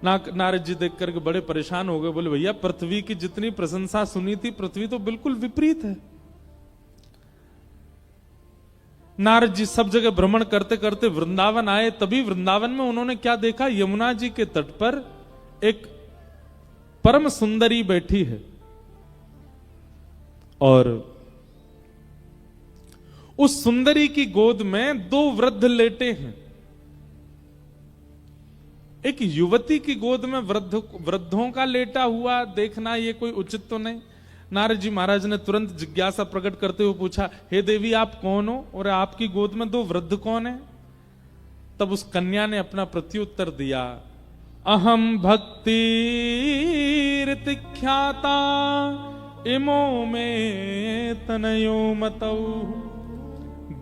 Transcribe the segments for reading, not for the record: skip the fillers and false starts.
नारद जी देख करके बड़े परेशान हो गए, बोले भैया पृथ्वी की जितनी प्रशंसा सुनी थी, पृथ्वी तो बिल्कुल विपरीत है। नारद जी सब जगह भ्रमण करते करते वृंदावन आए, तभी वृंदावन में उन्होंने क्या देखा, यमुना जी के तट पर एक परम सुंदरी बैठी है और उस सुंदरी की गोद में दो वृद्ध लेटे हैं। एक युवती की गोद में वृद्धों का लेटा हुआ देखना ये कोई उचित तो नहीं। नारद जी महाराज ने तुरंत जिज्ञासा प्रकट करते हुए पूछा, हे देवी आप कौन हो और आपकी गोद में दो वृद्ध कौन है? तब उस कन्या ने अपना प्रत्युत्तर दिया, अहम भक्ति ख्याता इमो में तनयो मतौ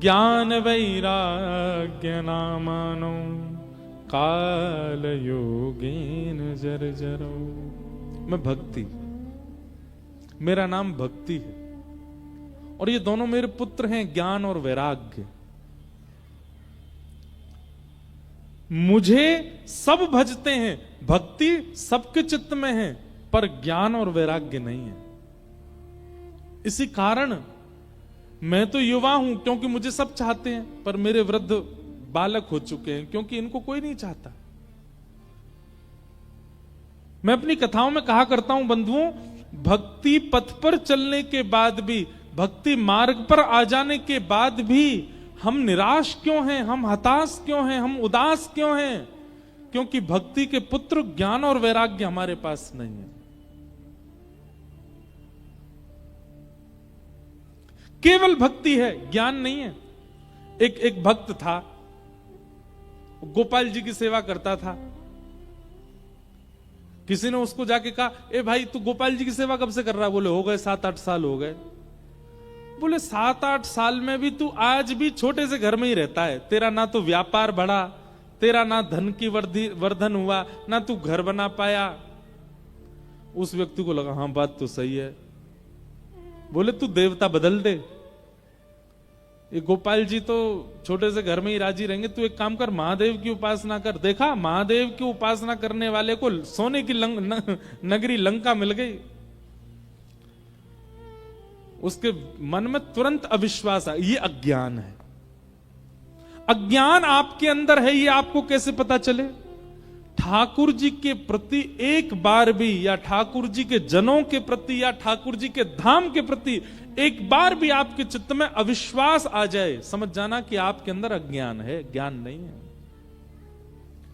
ज्ञान वैराग्य नामानो काल योगेन जर्जरो। मैं भक्ति, मेरा नाम भक्ति है और ये दोनों मेरे पुत्र हैं, ज्ञान और वैराग्य। मुझे सब भजते हैं, भक्ति सबके चित्त में है, पर ज्ञान और वैराग्य नहीं है। इसी कारण मैं तो युवा हूं क्योंकि मुझे सब चाहते हैं, पर मेरे वृद्ध बालक हो चुके हैं क्योंकि इनको कोई नहीं चाहता। मैं अपनी कथाओं में कहा करता हूं बंधुओं, भक्ति पथ पर चलने के बाद भी, भक्ति मार्ग पर आ जाने के बाद भी हम निराश क्यों हैं, हम हताश क्यों हैं, हम उदास क्यों हैं? क्योंकि भक्ति के पुत्र ज्ञान और वैराग्य हमारे पास नहीं है। केवल भक्ति है, ज्ञान नहीं है। एक भक्त था, गोपाल जी की सेवा करता था। किसी ने उसको जाके कहा, ए भाई तू गोपाल जी की सेवा कब से कर रहा है? बोले हो गए 7-8 साल हो गए। बोले 7-8 साल में भी तू आज भी छोटे से घर में ही रहता है, तेरा ना तो व्यापार बढ़ा, तेरा ना धन की वर्धन हुआ, ना तू घर बना पाया। उस व्यक्ति को लगा हाँ बात तो सही है। बोले तू देवता बदल दे, ये गोपाल जी तो छोटे से घर में ही राजी रहेंगे, तू एक काम कर महादेव की उपासना कर। देखा महादेव की उपासना करने वाले को सोने की नगरी लंका मिल गई। उसके मन में तुरंत अविश्वास आ, ये अज्ञान है। अज्ञान आपके अंदर है, ये आपको कैसे पता चले? ठाकुर जी के प्रति एक बार भी, या ठाकुर जी के जनों के प्रति, या ठाकुर जी के धाम के प्रति एक बार भी आपके चित्त में अविश्वास आ जाए, समझ जाना कि आपके अंदर अज्ञान है, ज्ञान नहीं है।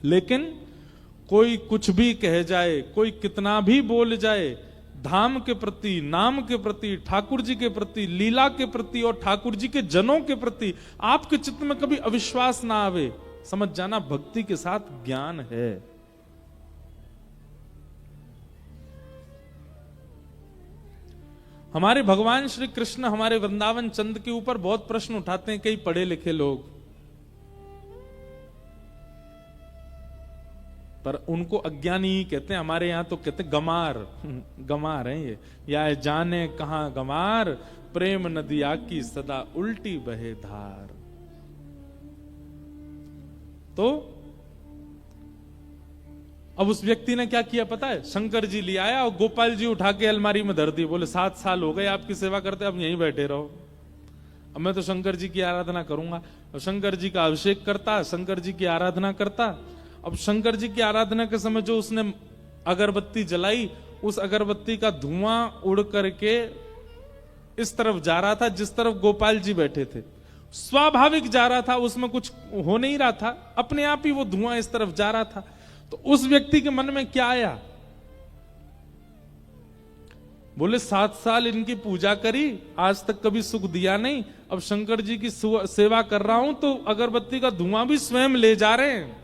लेकिन कोई कुछ भी कह जाए, कोई कितना भी बोल जाए, धाम के प्रति, नाम के प्रति, ठाकुर जी के प्रति, लीला के प्रति और ठाकुर जी के जनों के प्रति आपके चित्त में कभी अविश्वास ना आवे, समझ जाना भक्ति के साथ ज्ञान है। हमारे भगवान श्री कृष्ण हमारे वृंदावन चंद के ऊपर बहुत प्रश्न उठाते हैं कई पढ़े लिखे लोग, पर उनको अज्ञानी ही कहते हैं। हमारे यहां तो कहते हैं गमार, गमार हैं ये। या जाने कहां गमार, प्रेम नदिया की सदा उल्टी बहे धार। तो अब उस व्यक्ति ने क्या किया पता है? शंकर जी ले आया और गोपाल जी उठा के अलमारी में धर दिए। बोले 7 साल हो गए आपकी सेवा करते, अब यहीं बैठे रहो, अब मैं तो शंकर जी की आराधना करूंगा। और शंकर जी का अभिषेक करता, शंकर जी की आराधना करता। अब शंकर जी की आराधना के समय जो उसने अगरबत्ती जलाई, उस अगरबत्ती का धुआं उड़ करके इस तरफ जा रहा था जिस तरफ गोपाल जी बैठे थे। स्वाभाविक जा रहा था, उसमें कुछ हो नहीं रहा था, अपने आप ही वो धुआं इस तरफ जा रहा था। तो उस व्यक्ति के मन में क्या आया? बोले 7 साल इनकी पूजा करी, आज तक कभी सुख दिया नहीं, अब शंकर जी की सेवा कर रहा हूं तो अगरबत्ती का धुआं भी स्वयं ले जा रहे हैं,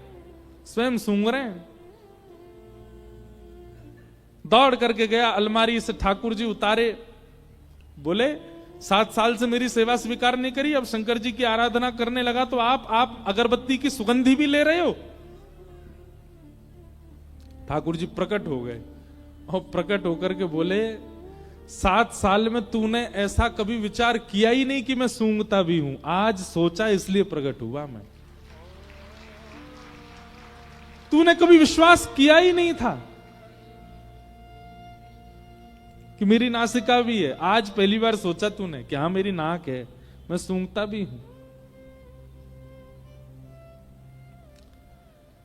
स्वयं सूंघ रहे हैं। दौड़ करके गया, अलमारी से ठाकुर जी उतारे। बोले 7 साल से मेरी सेवा स्वीकार नहीं करी, अब शंकर जी की आराधना करने लगा तो आप अगरबत्ती की सुगंधी भी ले रहे हो। ठाकुर जी प्रकट हो गए और प्रकट होकर के बोले 7 साल में तूने ऐसा कभी विचार किया ही नहीं कि मैं सूंघता भी हूं, आज सोचा इसलिए प्रकट हुआ मैं। तूने कभी विश्वास किया ही नहीं था कि मेरी नासिका भी है। आज पहली बार सोचा तूने कि हाँ मेरी नाक है, मैं सूंघता भी हूं।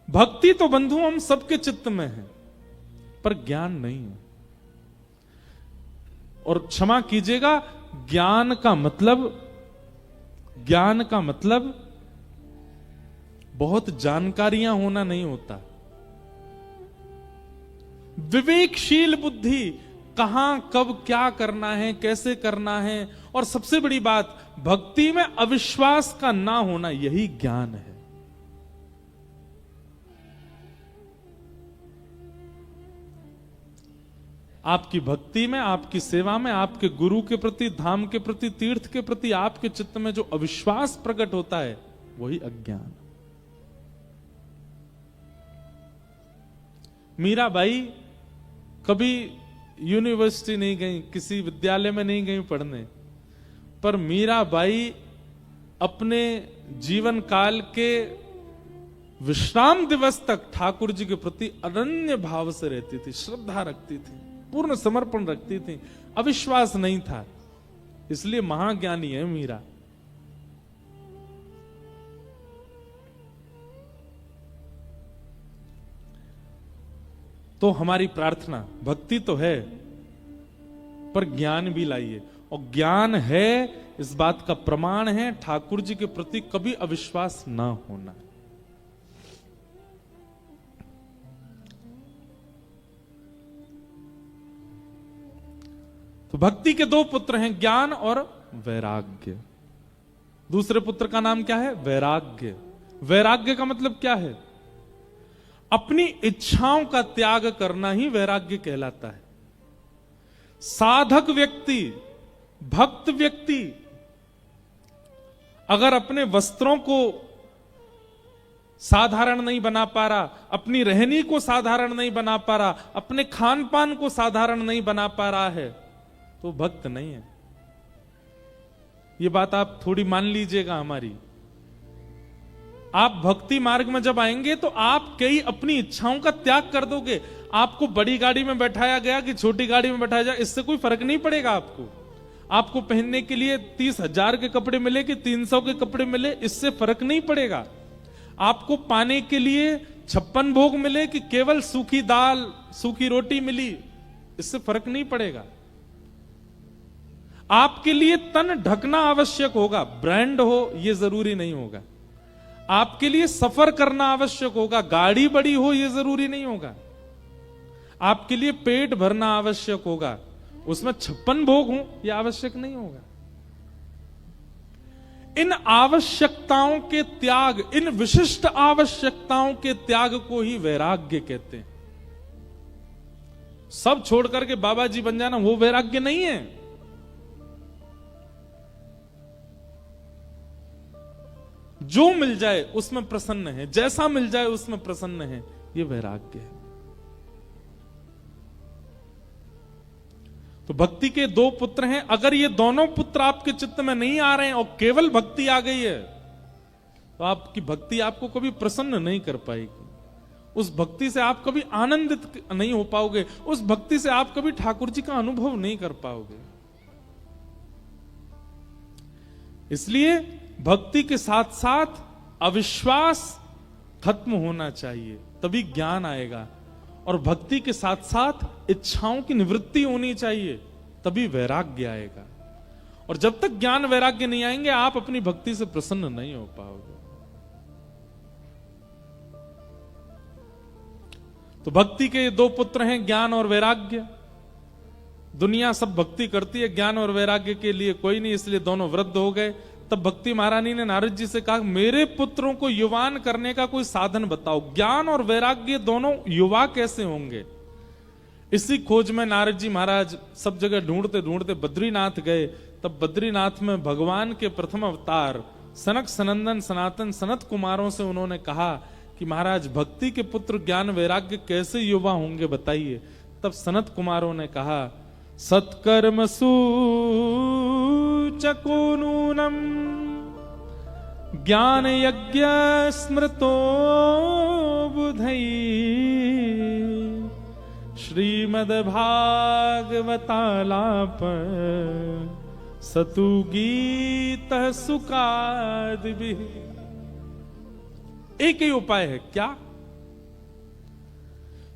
भक्ति तो बंधु हम सबके चित्त में है, पर ज्ञान नहीं है। और क्षमा कीजिएगा, ज्ञान का मतलब बहुत जानकारियां होना नहीं होता। विवेकशील बुद्धि, कहां कब क्या करना है, कैसे करना है, और सबसे बड़ी बात भक्ति में अविश्वास का ना होना, यही ज्ञान है। आपकी भक्ति में, आपकी सेवा में, आपके गुरु के प्रति, धाम के प्रति, तीर्थ के प्रति आपके चित्त में जो अविश्वास प्रकट होता है, वही अज्ञान। मीराबाई कभी यूनिवर्सिटी नहीं गई, किसी विद्यालय में नहीं गई पढ़ने, पर मीराबाई अपने जीवन काल के विश्राम दिवस तक ठाकुर जी के प्रति अनन्य भाव से रहती थी, श्रद्धा रखती थी, पूर्ण समर्पण रखती थी, अविश्वास नहीं था। इसलिए महाज्ञानी है मीरा। तो हमारी प्रार्थना, भक्ति तो है पर ज्ञान भी लाइए। और ज्ञान है, इस बात का प्रमाण है ठाकुर जी के प्रति कभी अविश्वास ना होना। तो भक्ति के दो पुत्र हैं, ज्ञान और वैराग्य। दूसरे पुत्र का नाम क्या है? वैराग्य। वैराग्य का मतलब क्या है? अपनी इच्छाओं का त्याग करना ही वैराग्य कहलाता है। साधक व्यक्ति, भक्त व्यक्ति अगर अपने वस्त्रों को साधारण नहीं बना पा रहा, अपनी रहनी को साधारण नहीं बना पा रहा, अपने खान पान को साधारण नहीं बना पा रहा है, तो भक्त नहीं है। ये बात आप थोड़ी मान लीजिएगा हमारी। आप भक्ति मार्ग में जब आएंगे तो आप कई अपनी इच्छाओं का त्याग कर दोगे। आपको बड़ी गाड़ी में बैठाया गया कि छोटी गाड़ी में बैठाया जाए, इससे कोई फर्क नहीं पड़ेगा आपको। आपको पहनने के लिए 30,000 के कपड़े मिले कि 300 के कपड़े मिले, इससे फर्क नहीं पड़ेगा। आपको पाने के लिए 56 भोग मिले कि केवल सूखी दाल, सूखी रोटी मिली, इससे फर्क नहीं पड़ेगा। आपके लिए तन ढकना आवश्यक होगा, ब्रांड हो यह जरूरी नहीं होगा। आपके लिए सफर करना आवश्यक होगा, गाड़ी बड़ी हो यह जरूरी नहीं होगा। आपके लिए पेट भरना आवश्यक होगा, उसमें 56 भोग हो यह आवश्यक नहीं होगा। इन आवश्यकताओं के त्याग, इन विशिष्ट आवश्यकताओं के त्याग को ही वैराग्य कहते हैं। सब छोड़ करके बाबा जी बन जाना वो वैराग्य नहीं है। जो मिल जाए उसमें प्रसन्न है, जैसा मिल जाए उसमें प्रसन्न है, ये वैराग्य है। तो भक्ति के दो पुत्र हैं। अगर ये दोनों पुत्र आपके चित्त में नहीं आ रहे हैं और केवल भक्ति आ गई है, तो आपकी भक्ति आपको कभी प्रसन्न नहीं कर पाएगी। उस भक्ति से आप कभी आनंदित नहीं हो पाओगे, उस भक्ति से आप कभी ठाकुर जी का अनुभव नहीं कर पाओगे। इसलिए भक्ति के साथ साथ अविश्वास खत्म होना चाहिए, तभी ज्ञान आएगा। और भक्ति के साथ साथ इच्छाओं की निवृत्ति होनी चाहिए, तभी वैराग्य आएगा। और जब तक ज्ञान वैराग्य नहीं आएंगे, आप अपनी भक्ति से प्रसन्न नहीं हो पाओगे। तो भक्ति के दो पुत्र हैं, ज्ञान और वैराग्य। दुनिया सब भक्ति करती है, ज्ञान और वैराग्य के लिए कोई नहीं, इसलिए दोनों वृद्ध हो गए। तब भक्ति महारानी ने नारद जी से कहा, मेरे पुत्रों को युवान करने का कोई साधन बताओ। ज्ञान और वैराग्य दोनों युवा कैसे होंगे? इसी खोज में नारद जी महाराज सब जगह ढूंढते ढूंढते बद्रीनाथ गए। तब बद्रीनाथ में भगवान के प्रथम अवतार सनक सनंदन सनातन सनत कुमारों से उन्होंने कहा कि महाराज भक्ति के पुत्र ज्ञान वैराग्य कैसे युवा होंगे, बताइए। तब सनत कुमारों ने कहा, सत्कर्मसु चको नूनम ज्ञान यज्ञ स्मृतो बुधई श्रीमद् भागवतालाप सतु गीत सुकाद भी। एक ही उपाय है, क्या?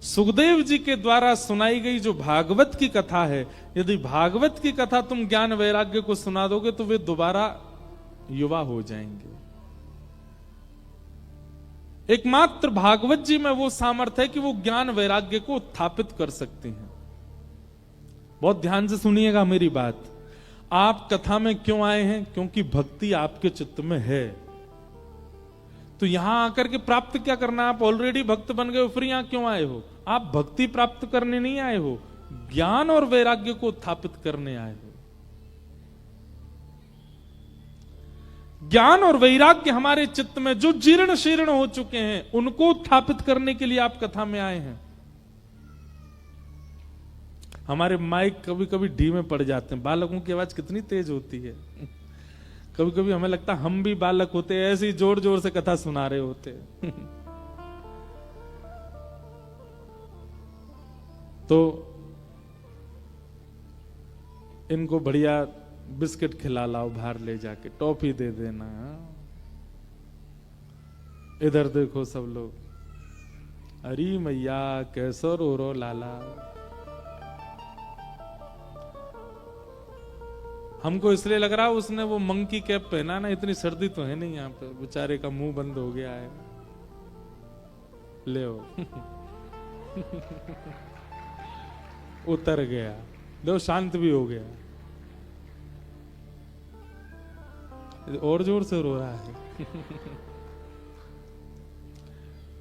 सुखदेव जी के द्वारा सुनाई गई जो भागवत की कथा है, यदि भागवत की कथा तुम ज्ञान वैराग्य को सुना दोगे तो वे दोबारा युवा हो जाएंगे। एकमात्र भागवत जी में वो सामर्थ्य है कि वो ज्ञान वैराग्य को उत्थापित कर सकते हैं। बहुत ध्यान से सुनिएगा मेरी बात। आप कथा में क्यों आए हैं? क्योंकि भक्ति आपके चित्त में है। तो यहां आकर के प्राप्त क्या करना? आप ऑलरेडी भक्त बन गए, फिर यहां क्यों आए हो? आप भक्ति प्राप्त करने नहीं आए हो, ज्ञान और वैराग्य को उत्थापित करने आए हो। ज्ञान और वैराग्य हमारे चित्त में जो जीर्ण शीर्ण हो चुके हैं, उनको उत्थापित करने के लिए आप कथा में आए हैं। हमारे माइक कभी कभी ढीमे पड़ जाते हैं। बालकों की आवाज कितनी तेज होती है। कभी कभी हमें लगता है हम भी बालक होते, ऐसे ही जोर जोर से कथा सुना रहे होते। तो इनको बढ़िया बिस्किट खिला लाओ, बाहर ले जाके टॉफी दे देना। इधर देखो सब लोग, अरे मैया कैसो रो रो लाला। हमको इसलिए लग रहा है उसने वो मंकी कैप पहना ना, इतनी सर्दी तो है नहीं यहाँ पे, बेचारे का मुंह बंद हो गया है। ले उतर गया, लो शांत भी हो गया, और जोर से रो रहा है।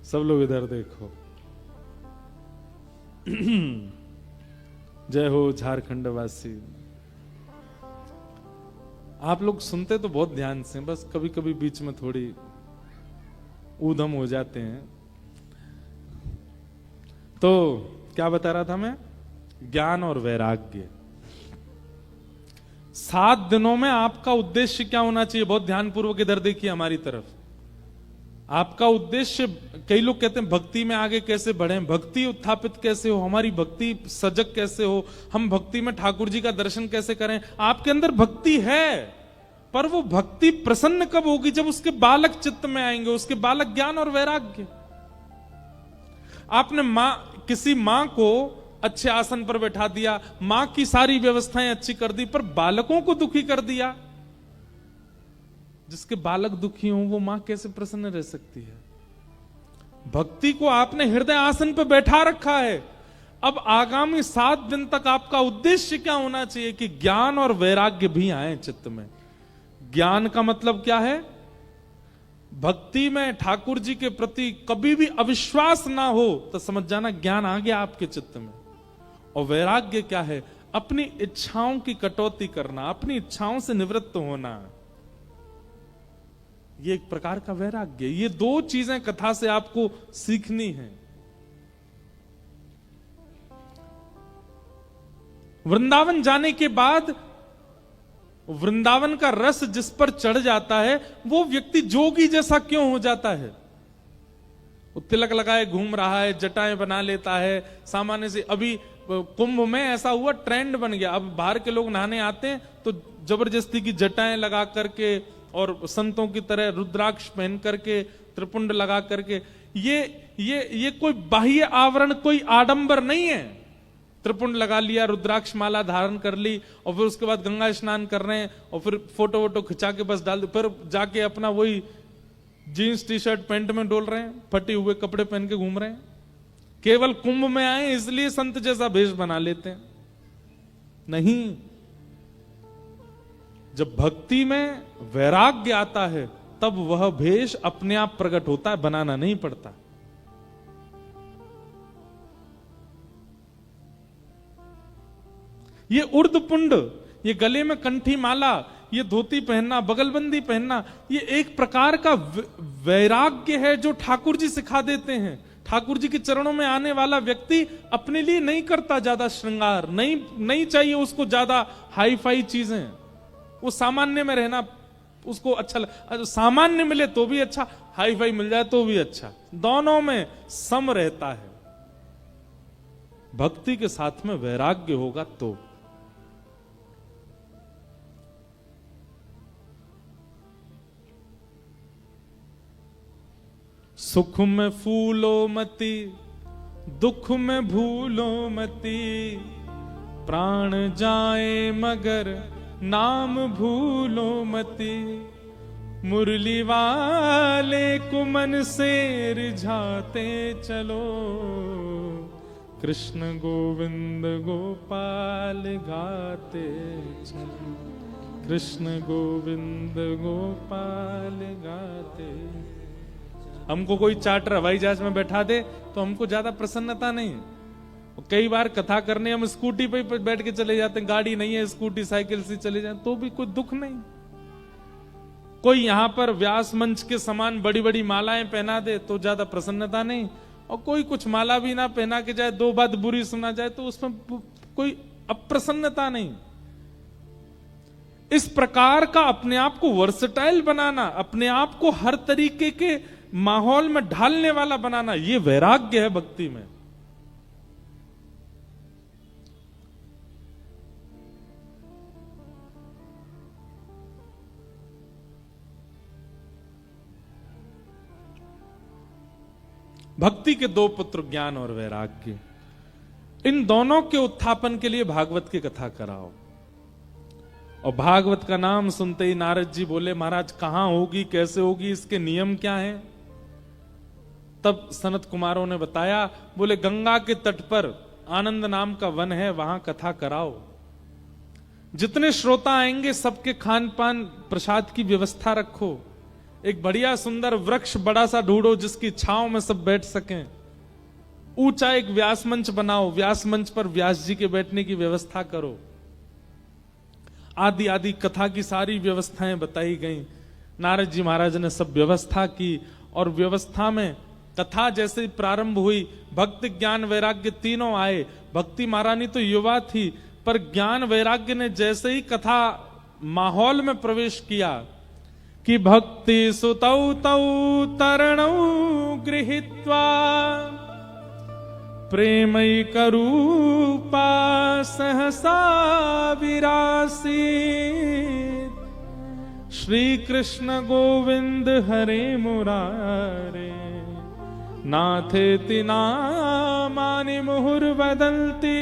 सब लोग इधर देखो। जय हो झारखंड वासी। आप लोग सुनते तो बहुत ध्यान से, बस कभी कभी बीच में थोड़ी ऊधम हो जाते हैं। तो क्या बता रहा था मैं? ज्ञान और वैराग्य। 7 दिनों में आपका उद्देश्य क्या होना चाहिए? बहुत ध्यानपूर्वक इधर देखिए हमारी तरफ। आपका उद्देश्य, कई लोग कहते हैं भक्ति में आगे कैसे बढ़ें, भक्ति उत्थापित कैसे हो, हमारी भक्ति सजग कैसे हो, हम भक्ति में ठाकुर जी का दर्शन कैसे करें। आपके अंदर भक्ति है, पर वो भक्ति प्रसन्न कब होगी? जब उसके बालक चित्त में आएंगे, उसके बालक ज्ञान और वैराग्य। आपने किसी मां को अच्छे आसन पर बैठा दिया, मां की सारी व्यवस्थाएं अच्छी कर दी, पर बालकों को दुखी कर दिया। जिसके बालक दुखी हों वो मां कैसे प्रसन्न रह सकती है? भक्ति को आपने हृदय आसन पर बैठा रखा है। अब आगामी 7 दिन तक आपका उद्देश्य क्या होना चाहिए? कि ज्ञान और वैराग्य भी आए चित्त में। ज्ञान का मतलब क्या है? भक्ति में ठाकुर जी के प्रति कभी भी अविश्वास ना हो तो समझ जाना ज्ञान आ गया आपके चित्त में। और वैराग्य क्या है? अपनी इच्छाओं की कटौती करना, अपनी इच्छाओं से निवृत्त होना। ये एक प्रकार का वैराग्य। ये 2 चीजें कथा से आपको सीखनी है। वृंदावन जाने के बाद वृंदावन का रस जिस पर चढ़ जाता है, वो व्यक्ति जोगी जैसा क्यों हो जाता है? वो तिलक लगाए घूम रहा है, जटाएं बना लेता है सामान्य से। अभी कुंभ में ऐसा हुआ, ट्रेंड बन गया। अब बाहर के लोग नहाने आते हैं तो जबरदस्ती की जटाएं लगा करके और संतों की तरह रुद्राक्ष पहन करके, त्रिपुंड लगा करके। ये कोई बाह्य आवरण, कोई आडंबर नहीं है। त्रिपुंड लगा लिया, रुद्राक्ष माला धारण कर ली, और फिर उसके बाद गंगा स्नान कर रहे हैं, और फिर फोटो वोटो खिंचा के बस डाल दो, फिर जाके अपना वही जीन्स टी शर्ट पैंट में डोल रहे हैं, फटे हुए कपड़े पहन के घूम रहे हैं। केवल कुंभ में आए इसलिए संत जैसा भेष बना लेते हैं। नहीं, जब भक्ति में वैराग्य आता है तब वह भेष अपने आप प्रकट होता है, बनाना नहीं पड़ता। ये उर्दपुंड, ये गले में कंठी माला, ये धोती पहनना, बगलबंदी पहनना, ये एक प्रकार का वैराग्य है जो ठाकुर जी सिखा देते हैं। ठाकुर जी के चरणों में आने वाला व्यक्ति अपने लिए नहीं करता ज्यादा श्रृंगार, नहीं चाहिए उसको ज्यादा हाई फाई चीजें। वो सामान्य में रहना उसको अच्छा सामान्य मिले तो भी अच्छा, हाई फाई मिल जाए तो भी अच्छा, दोनों में सम रहता है। भक्ति के साथ में वैराग्य होगा तो। सुख में फूलो मती, दुख में भूलो मती, प्राण जाए मगर नाम भूलो मती, मुरली वाले को मन से रिझाते चलो, कृष्ण गोविंद गोपाल गाते चलो, कृष्ण गोविंद गोपाल गाते। हमको कोई चार्टर हवाई जहाज में बैठा दे तो हमको ज्यादा प्रसन्नता नहीं। कई बार कथा करने हम स्कूटी पे बैठ के चले जाते हैं, गाड़ी नहीं है, स्कूटी साइकिल से चले जाए तो भी कोई दुख नहीं। कोई यहां पर व्यास मंच के समान बड़ी बड़ी मालाएं पहना दे तो ज्यादा प्रसन्नता नहीं, और कोई कुछ माला भी ना पहना के जाए, दो बात बुरी सुना जाए तो उसमें कोई अप्रसन्नता नहीं। इस प्रकार का अपने आप को वर्सटाइल बनाना, अपने आप को हर तरीके के माहौल में ढालने वाला बनाना, यह वैराग्य है भक्ति में। भक्ति के दो पुत्र ज्ञान और वैराग्य, इन दोनों के उत्थापन के लिए भागवत की कथा कराओ। और भागवत का नाम सुनते ही नारद जी बोले, महाराज कहां होगी, कैसे होगी, इसके नियम क्या हैं? तब सनत कुमारों ने बताया, बोले गंगा के तट पर आनंद नाम का वन है, वहां कथा कराओ। जितने श्रोता आएंगे सबके खान पान प्रसाद की व्यवस्था रखो। एक बढ़िया सुंदर वृक्ष बड़ा सा ढूंढो जिसकी छांव में सब बैठ सकें। ऊंचा एक व्यास मंच बनाओ, व्यास मंच पर व्यास जी के बैठने की व्यवस्था करो। आदि आदि कथा की सारी व्यवस्थाएं बताई गई। नारद जी महाराज ने सब व्यवस्था की, और व्यवस्था में कथा जैसे प्रारंभ हुई, भक्ति ज्ञान वैराग्य तीनों आए। भक्ति महारानी तो युवा थी, पर ज्ञान वैराग्य ने जैसे ही कथा माहौल में प्रवेश किया कि भक्ति सुतौ तौ तरणौ गृहीत्वा प्रेमैकरूपा सहसा विरासीत्, श्री कृष्ण गोविंद हरे मुरारे, नाथेति नामानि मुहुर्वदन्ति।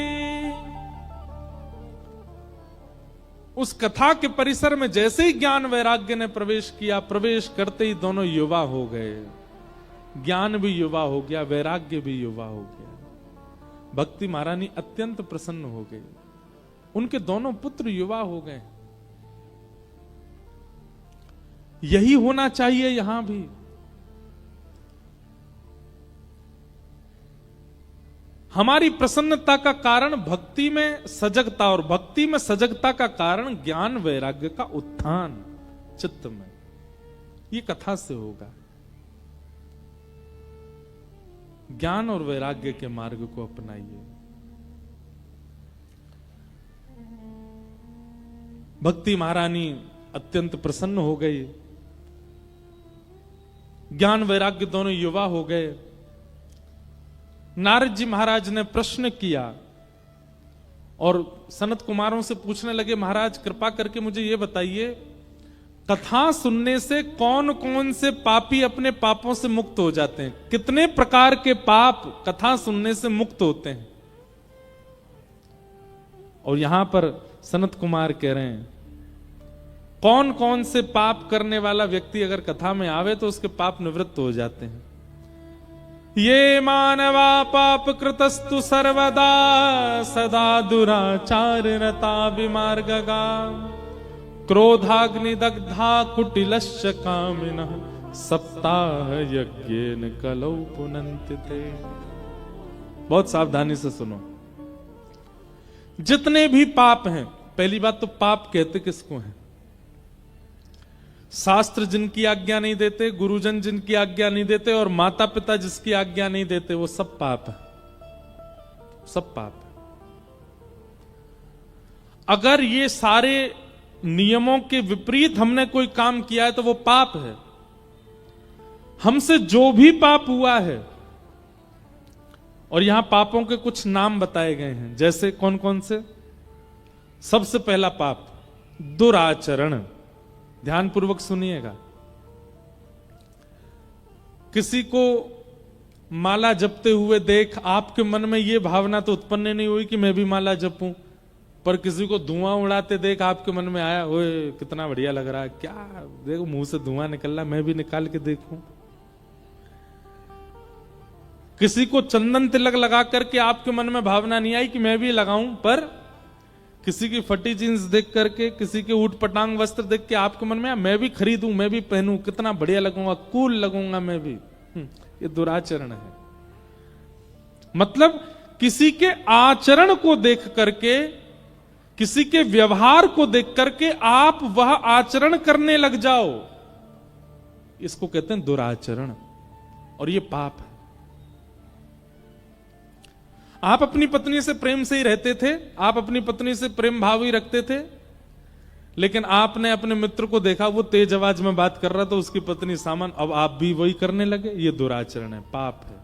उस कथा के परिसर में जैसे ही ज्ञान वैराग्य ने प्रवेश किया, प्रवेश करते ही दोनों युवा हो गए। ज्ञान भी युवा हो गया, वैराग्य भी युवा हो गया। भक्ति महारानी अत्यंत प्रसन्न हो गई, उनके दोनों पुत्र युवा हो गए। यही होना चाहिए यहां भी। हमारी प्रसन्नता का कारण भक्ति में सजगता, और भक्ति में सजगता का कारण ज्ञान वैराग्य का उत्थान चित्त में। ये कथा से होगा। ज्ञान और वैराग्य के मार्ग को अपनाइए। भक्ति महारानी अत्यंत प्रसन्न हो गई। ज्ञान वैराग्य दोनों युवा हो गए। नारद जी महाराज ने प्रश्न किया और सनत कुमारों से पूछने लगे, महाराज कृपा करके मुझे यह बताइए, कथा सुनने से कौन कौन से पापी अपने पापों से मुक्त हो जाते हैं? कितने प्रकार के पाप कथा सुनने से मुक्त होते हैं? और यहां पर सनत कुमार कह रहे हैं, कौन कौन से पाप करने वाला व्यक्ति अगर कथा में आवे तो उसके पाप निवृत्त हो जाते हैं। ये मानवा पाप कृतस्तु सर्वदा, सदा दुराचार रता विमार्गगा, क्रोधाग्निदग्धा कुटिलश्च कामिनः, सप्ताह यज्ञेन कलौ पुनन्ति ते। बहुत सावधानी से सुनो। जितने भी पाप हैं, पहली बात तो पाप कहते किसको हैं? शास्त्र जिनकी आज्ञा नहीं देते, गुरुजन जिनकी आज्ञा नहीं देते, और माता पिता जिसकी आज्ञा नहीं देते, वो सब पाप है, सब पाप है। अगर ये सारे नियमों के विपरीत हमने कोई काम किया है तो वो पाप है। हमसे जो भी पाप हुआ है, और यहां पापों के कुछ नाम बताए गए हैं, जैसे कौन कौन से। सबसे पहला पाप दुराचरण। ध्यानपूर्वक सुनिएगा। किसी को माला जपते हुए देख आपके मन में यह भावना तो उत्पन्न नहीं हुई कि मैं भी माला जपूं, पर किसी को धुआं उड़ाते देख आपके मन में आया, ओए कितना बढ़िया लग रहा है, क्या देखो मुंह से धुआं निकल रहा है, मैं भी निकाल के देखूं। किसी को चंदन तिलक लगा करके आपके मन में भावना नहीं आई कि मैं भी लगाऊं, पर किसी की फटी जींस देख करके, किसी के ऊट पटांग वस्त्र देख के आपके मन में आया, मैं भी खरीदूं, मैं भी पहनूं, कितना बढ़िया लगूंगा, कूल लगूंगा मैं भी। ये दुराचरण है। मतलब किसी के आचरण को देख करके, किसी के व्यवहार को देख करके आप वह आचरण करने लग जाओ, इसको कहते हैं दुराचरण, और ये पाप है। आप अपनी पत्नी से प्रेम से ही रहते थे, आप अपनी पत्नी से प्रेम भाव ही रखते थे, लेकिन आपने अपने मित्र को देखा वो तेज आवाज में बात कर रहा था, उसकी पत्नी सामन, अब आप भी वही करने लगे, ये दुराचरण है, पाप है।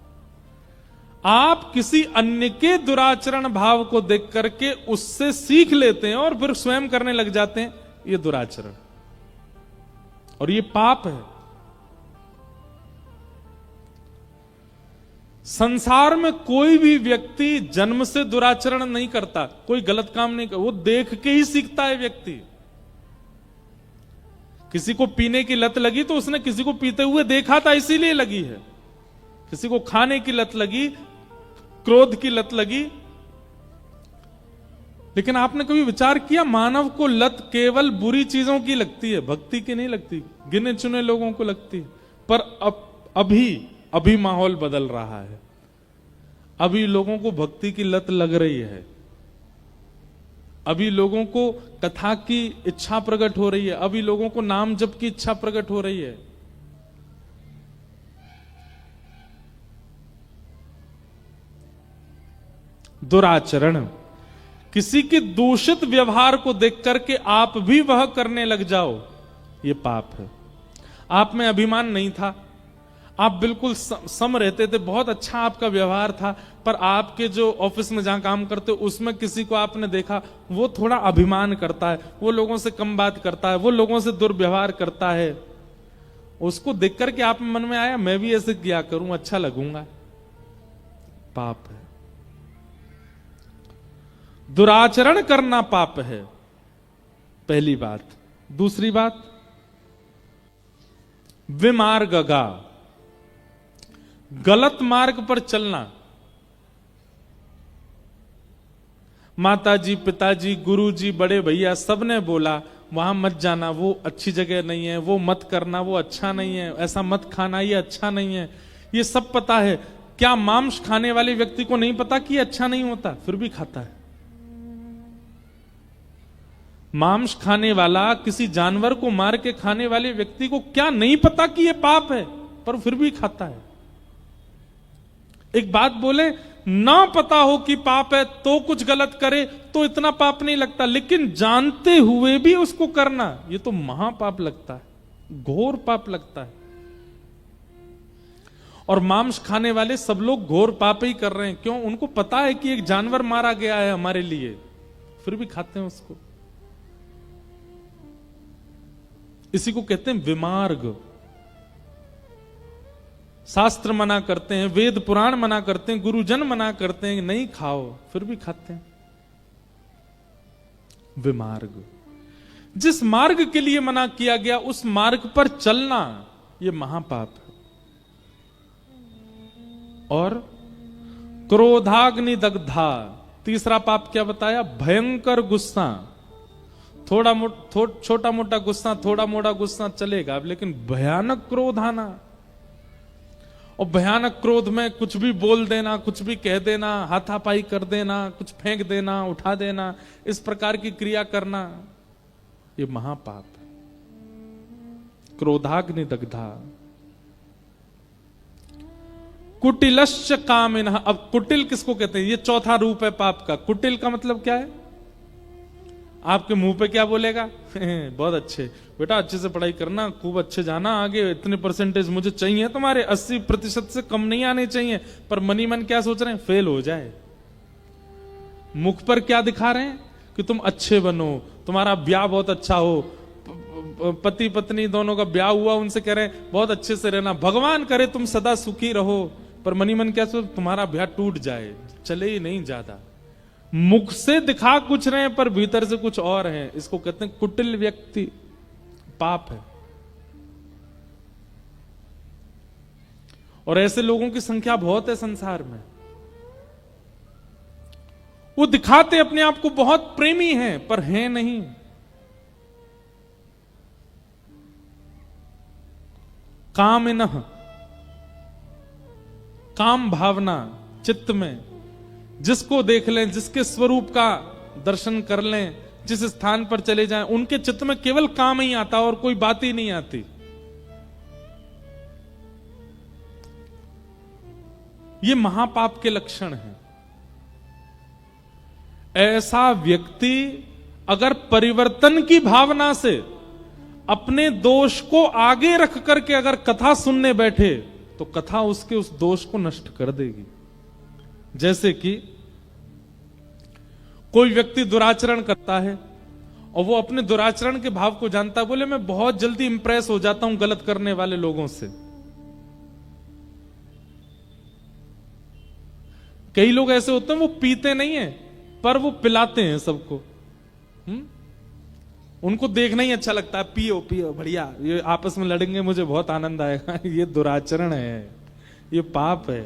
आप किसी अन्य के दुराचरण भाव को देख करके उससे सीख लेते हैं और फिर स्वयं करने लग जाते हैं, ये दुराचरण, और ये पाप है। संसार में कोई भी व्यक्ति जन्म से दुराचरण नहीं करता, कोई गलत काम नहीं करता, वो देख के ही सीखता है व्यक्ति। किसी को पीने की लत लगी तो उसने किसी को पीते हुए देखा था, इसीलिए लगी है। किसी को खाने की लत लगी, क्रोध की लत लगी, लेकिन आपने कभी विचार किया मानव को लत केवल बुरी चीजों की लगती है, भक्ति की नहीं लगती, गिने चुने लोगों को लगती है। पर अभी माहौल बदल रहा है, अभी लोगों को भक्ति की लत लग रही है, अभी लोगों को कथा की इच्छा प्रकट हो रही है, अभी लोगों को नाम जप की इच्छा प्रकट हो रही है। दुराचरण, किसी के दूषित व्यवहार को देख करके आप भी वह करने लग जाओ, यह पाप है। आप में अभिमान नहीं था, आप बिल्कुल सम रहते थे, बहुत अच्छा आपका व्यवहार था, पर आपके जो ऑफिस में जहां काम करते हो उसमें किसी को आपने देखा वो थोड़ा अभिमान करता है, वो लोगों से कम बात करता है, वो लोगों से दुर्व्यवहार करता है, उसको देख करके आप मन में आया मैं भी ऐसे किया करूं, अच्छा लगूंगा, पाप है। दुराचरण करना पाप है, पहली बात। दूसरी बात, विमार्गगा, गलत मार्ग पर चलना। माताजी, पिताजी, गुरुजी, बड़े भैया सबने बोला वहां मत जाना, वो अच्छी जगह नहीं है, वो मत करना, वो अच्छा नहीं है, ऐसा मत खाना, ये अच्छा नहीं है, ये सब पता है। क्या मांस खाने वाले व्यक्ति को नहीं पता कि ये अच्छा नहीं होता, फिर भी खाता है? मांस खाने वाला, किसी जानवर को मार के खाने वाले व्यक्ति को क्या नहीं पता कि ये पाप है, पर फिर भी खाता है? एक बात बोले, ना पता हो कि पाप है तो कुछ गलत करे तो इतना पाप नहीं लगता, लेकिन जानते हुए भी उसको करना, ये तो महापाप लगता है, घोर पाप लगता है। और मांस खाने वाले सब लोग घोर पाप ही कर रहे हैं। क्यों? उनको पता है कि एक जानवर मारा गया है हमारे लिए, फिर भी खाते हैं उसको। इसी को कहते हैं विमार्ग। शास्त्र मना करते हैं, वेद पुराण मना करते हैं, गुरुजन मना करते हैं नहीं खाओ, फिर भी खाते हैं। विमार्ग, जिस मार्ग के लिए मना किया गया उस मार्ग पर चलना, यह महापाप है। और क्रोधाग्नि दग्धा, तीसरा पाप क्या बताया? भयंकर गुस्सा। छोटा मोटा गुस्सा, थोड़ा मोटा गुस्सा चलेगा, लेकिन भयानक क्रोध आना, और भयानक क्रोध में कुछ भी बोल देना, कुछ भी कह देना, हाथापाई कर देना, कुछ फेंक देना, उठा देना, इस प्रकार की क्रिया करना, ये महापाप है। क्रोधाग्नि दग्धा। कुटिलश्च कामिनः। अब कुटिल किसको कहते हैं? ये चौथा रूप है पाप का। कुटिल का मतलब क्या है? आपके मुंह पे क्या बोलेगा? बहुत अच्छे बेटा, अच्छे से पढ़ाई करना, खूब अच्छे जाना आगे, इतने परसेंटेज मुझे चाहिए तुम्हारे, 80% से कम नहीं आने चाहिए। पर मनी मन क्या सोच रहे हैं? फेल हो जाए। मुख पर क्या दिखा रहे हैं? कि तुम अच्छे बनो, तुम्हारा ब्याह बहुत अच्छा हो, पति पत्नी दोनों का ब्याह हुआ, उनसे कह रहे हैं बहुत अच्छे से रहना, भगवान करे तुम सदा सुखी रहो। पर मनी मन क्या सोच? तुम्हारा ब्याह टूट जाए, चले ही नहीं ज्यादा। मुख से दिखा कुछ रहे हैं पर भीतर से कुछ और है। इसको कहते हैं कुटिल व्यक्ति, पाप है। और ऐसे लोगों की संख्या बहुत है संसार में। वो दिखाते अपने आप को बहुत प्रेमी हैं पर हैं नहीं। कामिनः, काम भावना चित्त में, जिसको देख लें, जिसके स्वरूप का दर्शन कर लें, जिस स्थान पर चले जाएं, उनके चित्त में केवल काम ही आता और कोई बात ही नहीं आती। ये महापाप के लक्षण हैं। ऐसा व्यक्ति अगर परिवर्तन की भावना से अपने दोष को आगे रख करके अगर कथा सुनने बैठे तो कथा उसके उस दोष को नष्ट कर देगी। जैसे कि कोई व्यक्ति दुराचरण करता है और वो अपने दुराचरण के भाव को जानता है, बोले मैं बहुत जल्दी इंप्रेस हो जाता हूं गलत करने वाले लोगों से। कई लोग ऐसे होते हैं वो पीते नहीं है पर वो पिलाते हैं सबको। उनको देखना ही अच्छा लगता है, पियो पियो बढ़िया, ये आपस में लड़ेंगे मुझे बहुत आनंद आएगा। ये दुराचरण है, ये पाप है।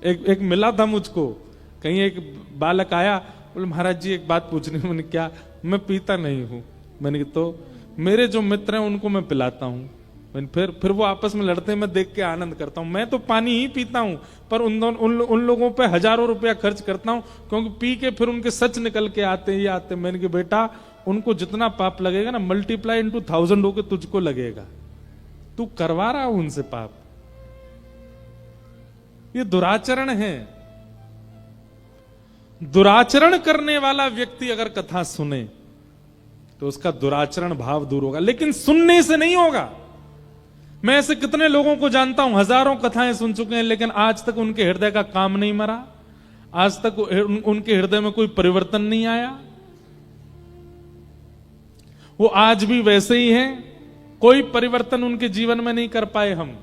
एक मिला था मुझको, कहीं एक बालक आया, बोले महाराज जी एक बात पूछनी। मैंने क्या? मैं पीता नहीं हूं। मैंने तो मेरे जो मित्र हैं उनको मैं पिलाता हूं। फिर वो आपस में लड़ते हैं, मैं देख के आनंद करता हूं। मैं तो पानी ही पीता हूं पर उन लोगों पे हजारों रुपया खर्च करता हूं, क्योंकि पी के फिर उनके सच निकल के आते ही आते। मैंने कहा बेटा उनको जितना पाप लगेगा ना, मल्टीप्लाई इनटू 1000 होकर तुझको लगेगा। तू करवा रहा उनसे पाप। ये दुराचरण है। दुराचरण करने वाला व्यक्ति अगर कथा सुने तो उसका दुराचरण भाव दूर होगा, लेकिन सुनने से नहीं होगा। मैं ऐसे कितने लोगों को जानता हूं, हजारों कथाएं सुन चुके हैं, लेकिन आज तक उनके हृदय का काम नहीं मरा, आज तक उनके हृदय में कोई परिवर्तन नहीं आया। वो आज भी वैसे ही हैं, कोई परिवर्तन उनके जीवन में नहीं कर पाए हम।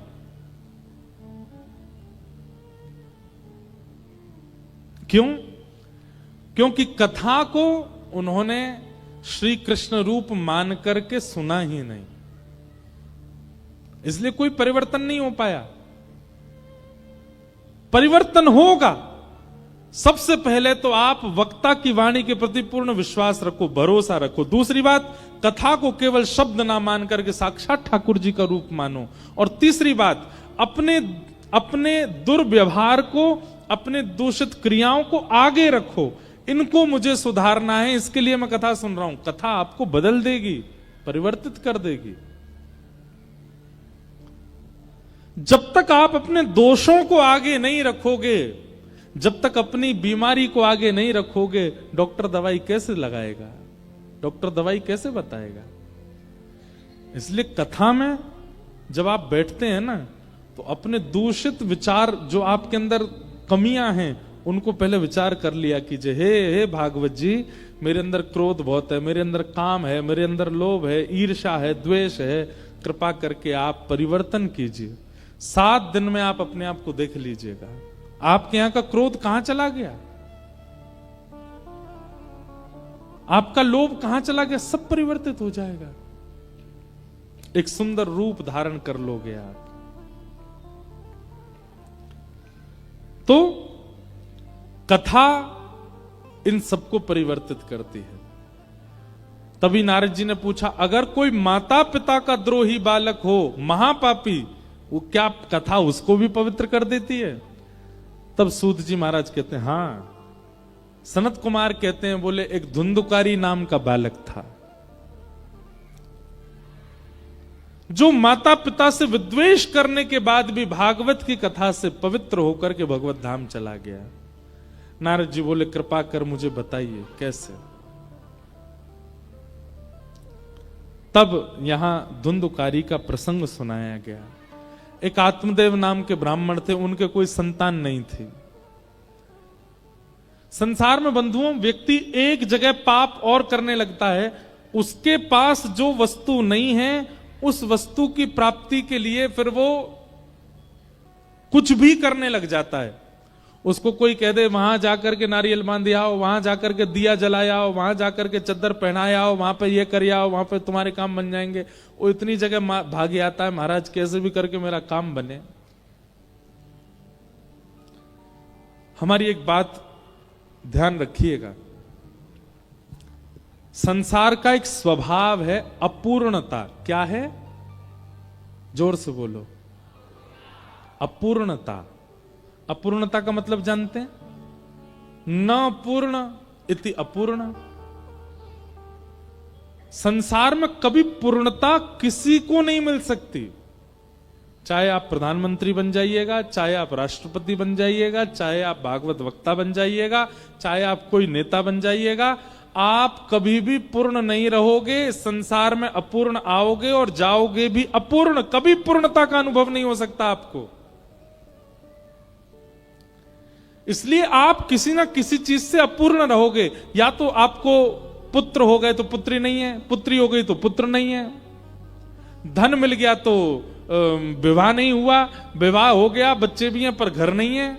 क्यों? क्योंकि कथा को उन्होंने श्री कृष्ण रूप मान करके सुना ही नहीं, इसलिए कोई परिवर्तन नहीं हो पाया। परिवर्तन होगा, सबसे पहले तो आप वक्ता की वाणी के प्रति पूर्ण विश्वास रखो, भरोसा रखो। दूसरी बात, कथा को केवल शब्द ना मान करके साक्षात ठाकुर जी का रूप मानो। और तीसरी बात, अपने दुर्व्यवहार को, अपने दूषित क्रियाओं को आगे रखो। इनको मुझे सुधारना है, इसके लिए मैं कथा सुन रहा हूं। कथा आपको बदल देगी, परिवर्तित कर देगी। जब तक आप अपने दोषों को आगे नहीं रखोगे, जब तक अपनी बीमारी को आगे नहीं रखोगे, डॉक्टर दवाई कैसे लगाएगा? डॉक्टर दवाई कैसे बताएगा? इसलिए कथा में जब आप बैठते हैं ना, तो अपने दूषित विचार, जो आपके अंदर कमियां हैं, उनको पहले विचार कर लिया कीजिए। हे भागवत जी, मेरे अंदर क्रोध बहुत है, मेरे अंदर काम है, मेरे अंदर लोभ है, ईर्ष्या है, द्वेष है, कृपा करके आप परिवर्तन कीजिए। 7 दिन में आप अपने आप को देख लीजिएगा, आपके यहां का क्रोध कहां चला गया, आपका लोभ कहां चला गया, सब परिवर्तित हो जाएगा। एक सुंदर रूप धारण कर लोगे आप। तो कथा इन सबको परिवर्तित करती है। तभी नारद जी ने पूछा, अगर कोई माता पिता का द्रोही बालक हो, महापापी, वो क्या कथा उसको भी पवित्र कर देती है? तब सूत जी महाराज कहते हैं, हां। सनत कुमार कहते हैं, बोले एक धुंधुकारी नाम का बालक था, जो माता पिता से विद्वेष करने के बाद भी भागवत की कथा से पवित्र होकर के भगवत धाम चला गया। नारद जी बोले, कृपा कर मुझे बताइए कैसे। तब यहां धुंधुकारी का प्रसंग सुनाया गया। एक आत्मदेव नाम के ब्राह्मण थे, उनके कोई संतान नहीं थी। संसार में बंधुओं, व्यक्ति एक जगह पाप और करने लगता है, उसके पास जो वस्तु नहीं है उस वस्तु की प्राप्ति के लिए फिर वो कुछ भी करने लग जाता है। उसको कोई कह दे वहां जाकर के नारियल बांध आओ, वहां जाकर के दिया जलाया आओ, वहां जाकर के चद्दर पहनाया आओ, वहां पे ये कर आओ, वहां पे तुम्हारे काम बन जाएंगे। वो इतनी जगह भाग आता है, महाराज कैसे भी करके मेरा काम बने। हमारी एक बात ध्यान रखिएगा, संसार का एक स्वभाव है अपूर्णता। क्या है? जोर से बोलो। अपूर्णता। अपूर्णता का मतलब जानते हैं? न पूर्ण इति अपूर्ण। संसार में कभी पूर्णता किसी को नहीं मिल सकती। चाहे आप प्रधानमंत्री बन जाइएगा, चाहे आप राष्ट्रपति बन जाइएगा, चाहे आप भागवत वक्ता बन जाइएगा, चाहे आप कोई नेता बन जाइएगा, आप कभी भी पूर्ण नहीं रहोगे। संसार में अपूर्ण आओगे और जाओगे भी अपूर्ण। कभी पूर्णता का अनुभव नहीं हो सकता आपको। इसलिए आप किसी ना किसी चीज से अपूर्ण रहोगे। या तो आपको पुत्र हो गए तो पुत्री नहीं है, पुत्री हो गई तो पुत्र नहीं है, धन मिल गया तो विवाह नहीं हुआ, विवाह हो गया बच्चे भी हैं पर घर नहीं है,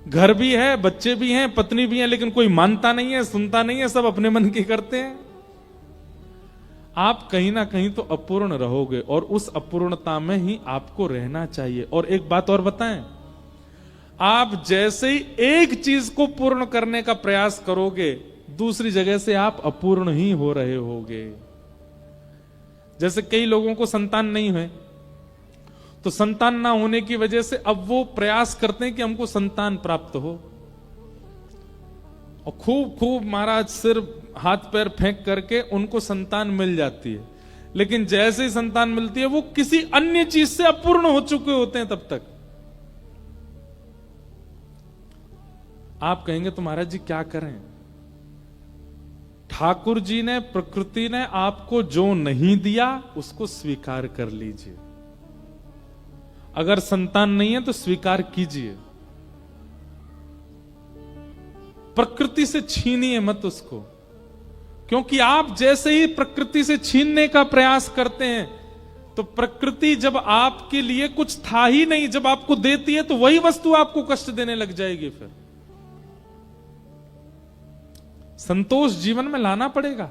घर भी है बच्चे भी हैं पत्नी भी है, लेकिन कोई मानता नहीं है, सुनता नहीं है, सब अपने मन की करते हैं। आप कहीं ना कहीं तो अपूर्ण रहोगे और उस अपूर्णता में ही आपको रहना चाहिए। और एक बात और बताएं, आप जैसे ही एक चीज को पूर्ण करने का प्रयास करोगे, दूसरी जगह से आप अपूर्ण ही हो रहे होगे। जैसे कई लोगों को संतान नहीं है, तो संतान ना होने की वजह से अब वो प्रयास करते हैं कि हमको संतान प्राप्त हो, और खूब खूब महाराज सिर हाथ पैर फेंक करके उनको संतान मिल जाती है। लेकिन जैसे ही संतान मिलती है वो किसी अन्य चीज से अपूर्ण हो चुके होते हैं तब तक। आप कहेंगे तो महाराज जी क्या करें? ठाकुर जी ने, प्रकृति ने आपको जो नहीं दिया उसको स्वीकार कर लीजिए। अगर संतान नहीं है तो स्वीकार कीजिए, प्रकृति से छीनिए मत उसको। क्योंकि आप जैसे ही प्रकृति से छीनने का प्रयास करते हैं तो प्रकृति जब आपके लिए कुछ था ही नहीं, जब आपको देती है तो वही वस्तु आपको कष्ट देने लग जाएगी। फिर संतोष जीवन में लाना पड़ेगा।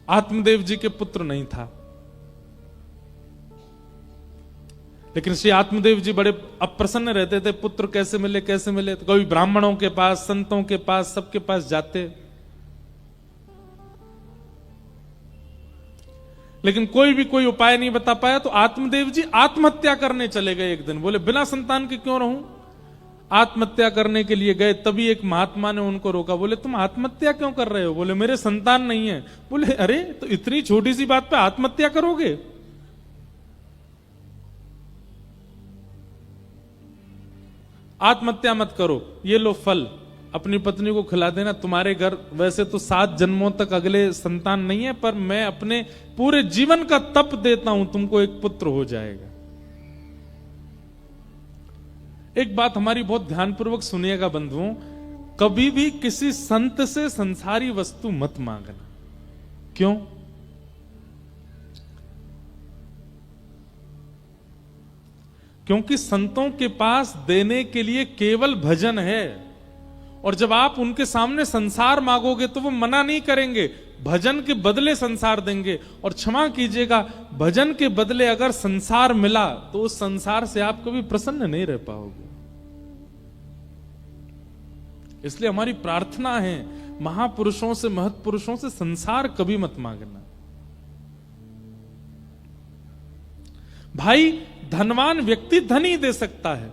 आत्मदेव जी के पुत्र नहीं था, लेकिन श्री आत्मदेव जी बड़े अप्रसन्न रहते थे, पुत्र कैसे मिले कैसे मिले। तो कभी ब्राह्मणों के पास, संतों के पास, सबके पास जाते, लेकिन कोई भी कोई उपाय नहीं बता पाया। तो आत्मदेव जी आत्महत्या करने चले गए एक दिन। बोले बिना संतान के क्यों रहूं? आत्महत्या करने के लिए गए, तभी एक महात्मा ने उनको रोका। बोले तुम आत्महत्या क्यों कर रहे हो? बोले मेरे संतान नहीं है। बोले अरे तो इतनी छोटी सी बात पे आत्महत्या करोगे? आत्महत्या मत करो, ये लो फल, अपनी पत्नी को खिला देना। तुम्हारे घर वैसे तो 7 जन्मों तक अगले संतान नहीं है, पर मैं अपने पूरे जीवन का तप देता हूं, तुमको एक पुत्र हो जाएगा। एक बात हमारी बहुत ध्यानपूर्वक सुनिएगा बंधुओं, कभी भी किसी संत से संसारी वस्तु मत मांगना। क्यों? क्योंकि संतों के पास देने के लिए केवल भजन है, और जब आप उनके सामने संसार मांगोगे तो वो मना नहीं करेंगे, भजन के बदले संसार देंगे। और क्षमा कीजिएगा, भजन के बदले अगर संसार मिला तो उस संसार से आप कभी प्रसन्न नहीं रह पाओगे। इसलिए हमारी प्रार्थना है, महापुरुषों से, महत्पुरुषों से संसार कभी मत मांगना। भाई धनवान व्यक्ति धन ही दे सकता है,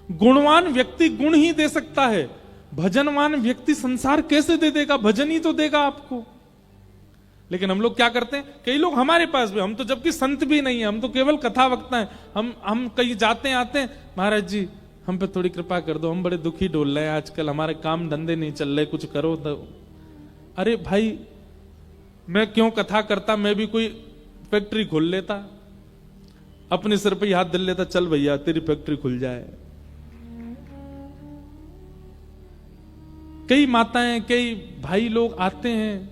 गुणवान व्यक्ति गुण ही दे सकता है, भजनवान व्यक्ति संसार कैसे दे देगा? भजन ही तो देगा आपको। लेकिन हम लोग क्या करते हैं, कई लोग हमारे पास भी, हम तो जबकि संत भी नहीं है, हम तो केवल कथा वक्ता हैं, हम कहीं जाते आते हैं, महाराज जी हम पे थोड़ी कृपा कर दो, हम बड़े दुखी डोल रहे हैं आजकल, हमारे काम धंधे नहीं चल रहे, कुछ करो तो। अरे भाई, मैं क्यों कथा करता, मैं भी कोई फैक्ट्री खोल लेता, अपने सिर पे ही हाथ दिल लेता, चल भैया तेरी फैक्ट्री खुल जाए। कई माताएं, कई भाई लोग आते हैं,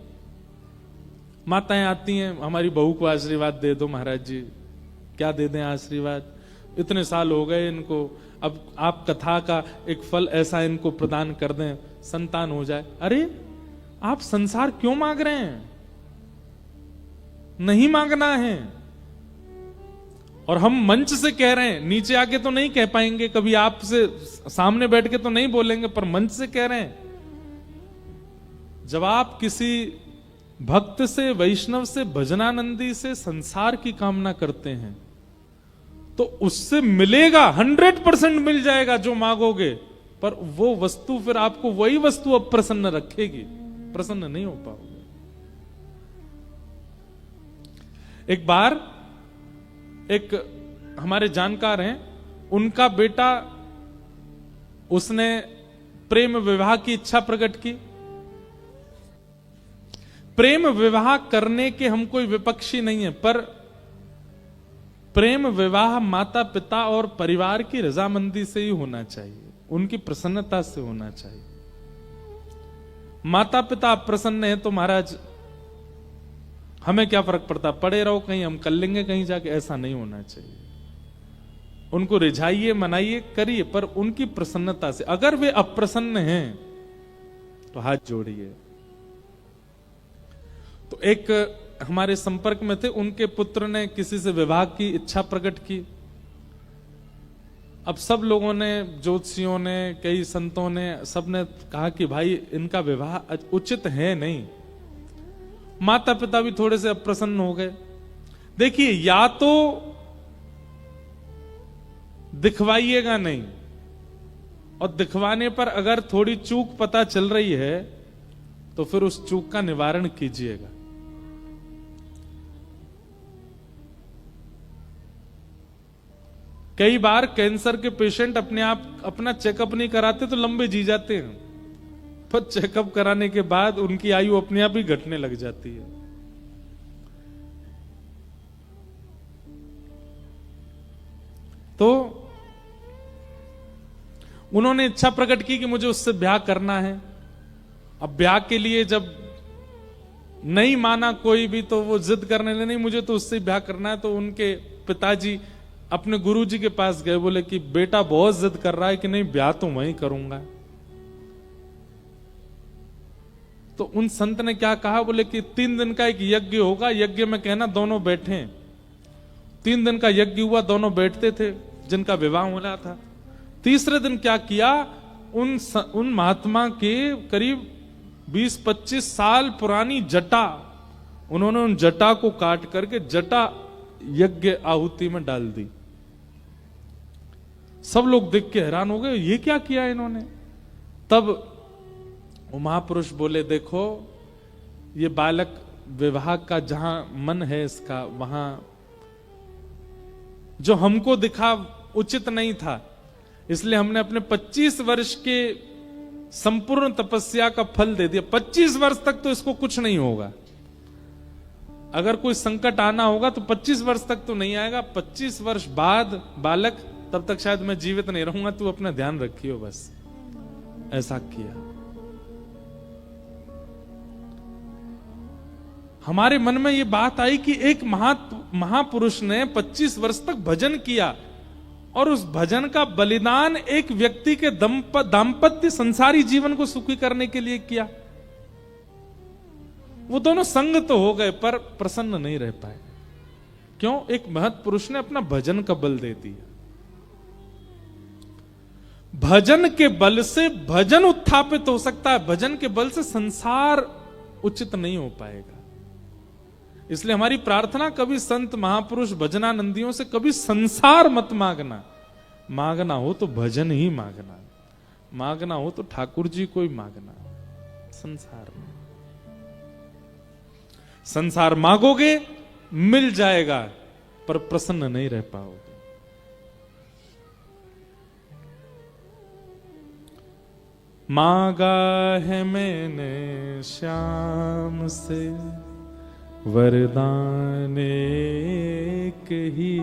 माताएं आती हैं, हमारी बहू को आशीर्वाद दे दो महाराज जी। क्या दे दें आशीर्वाद, इतने साल हो गए इनको, अब आप कथा का एक फल ऐसा इनको प्रदान कर दें, संतान हो जाए। अरे आप संसार क्यों मांग रहे हैं? नहीं मांगना है। और हम मंच से कह रहे हैं, नीचे आके तो नहीं कह पाएंगे, कभी आपसे सामने बैठ के तो नहीं बोलेंगे, पर मंच से कह रहे हैं। जब आप किसी भक्त से, वैष्णव से, भजनानंदी से संसार की कामना करते हैं तो उससे मिलेगा, 100% मिल जाएगा जो मांगोगे, पर वो वस्तु फिर आपको वही वस्तु अप्रसन्न रखेगी, प्रसन्न नहीं हो पाओगे। एक बार एक हमारे जानकार हैं, उनका बेटा, उसने प्रेम विवाह की इच्छा प्रकट की। प्रेम विवाह करने के हम कोई विपक्षी नहीं है, पर प्रेम विवाह माता पिता और परिवार की रजामंदी से ही होना चाहिए, उनकी प्रसन्नता से होना चाहिए। माता पिता प्रसन्न है तो महाराज हमें क्या फर्क पड़ता, पड़े रहो, कहीं हम कर लेंगे कहीं जाके, ऐसा नहीं होना चाहिए। उनको रिझाइए, मनाइए, करिए, पर उनकी प्रसन्नता से। अगर वे अप्रसन्न हैं तो हाथ जोड़िए। तो एक हमारे संपर्क में थे, उनके पुत्र ने किसी से विवाह की इच्छा प्रकट की। अब सब लोगों ने, ज्योतिषियों ने, कई संतों ने, सबने कहा कि भाई इनका विवाह उचित है नहीं। माता पिता भी थोड़े से अप्रसन्न हो गए। देखिए, या तो दिखवाइएगा नहीं, और दिखवाने पर अगर थोड़ी चूक पता चल रही है तो फिर उस चूक का निवारण कीजिएगा। कई बार कैंसर के पेशेंट अपने आप अपना चेकअप नहीं कराते तो लंबे जी जाते हैं, पर चेकअप कराने के बाद उनकी आयु अपने आप ही घटने लग जाती है। तो उन्होंने इच्छा प्रकट की कि मुझे उससे ब्याह करना है। अब ब्याह के लिए जब नहीं माना कोई भी, तो वो जिद करने लगे, नहीं मुझे तो उससे ब्याह करना है। तो उनके पिताजी अपने गुरुजी के पास गए, बोले कि बेटा बहुत जिद कर रहा है कि नहीं ब्याह तो वहीं करूंगा। तो उन संत ने क्या कहा, बोले कि 3 दिन का एक यज्ञ होगा, यज्ञ में कहना दोनों बैठे। 3 दिन का यज्ञ हुआ, दोनों बैठते थे जिनका विवाह होना था। तीसरे दिन क्या किया, उन महात्मा के करीब 20-25 साल पुरानी जटा, उन्होंने उन जटा को काट करके जटा यज्ञ आहुति में डाल दी। सब लोग देख के हैरान हो गए, ये क्या किया इन्होंने। तब वो महापुरुष बोले, देखो ये बालक विवाह का जहां मन है इसका, वहां जो हमको दिखा उचित नहीं था, इसलिए हमने अपने 25 वर्ष के संपूर्ण तपस्या का फल दे दिया। 25 वर्ष तक तो इसको कुछ नहीं होगा, अगर कोई संकट आना होगा तो 25 वर्ष तक तो नहीं आएगा। 25 वर्ष बाद बालक, तब तक शायद मैं जीवित नहीं रहूंगा, तू अपना ध्यान रखियो बस। ऐसा किया। हमारे मन में ये बात आई कि एक महापुरुष ने 25 वर्ष तक भजन किया, और उस भजन का बलिदान एक व्यक्ति के दाम्पत्य संसारी जीवन को सुखी करने के लिए किया। वो दोनों संग तो हो गए पर प्रसन्न नहीं रह पाए। क्यों? एक महत् पुरुष ने अपना भजन का बल दे दिया। भजन के बल से भजन उत्थापित हो सकता है, भजन के बल से संसार उचित नहीं हो पाएगा। इसलिए हमारी प्रार्थना, कभी संत महापुरुष भजनानंदियों से कभी संसार मत मांगना। मांगना हो तो भजन ही मांगना, मांगना हो तो ठाकुर जी को ही मांगना। संसार में संसार मांगोगे मिल जाएगा, पर प्रसन्न नहीं रह पाओगे। मांगा है मैंने श्याम से वरदान एक ही,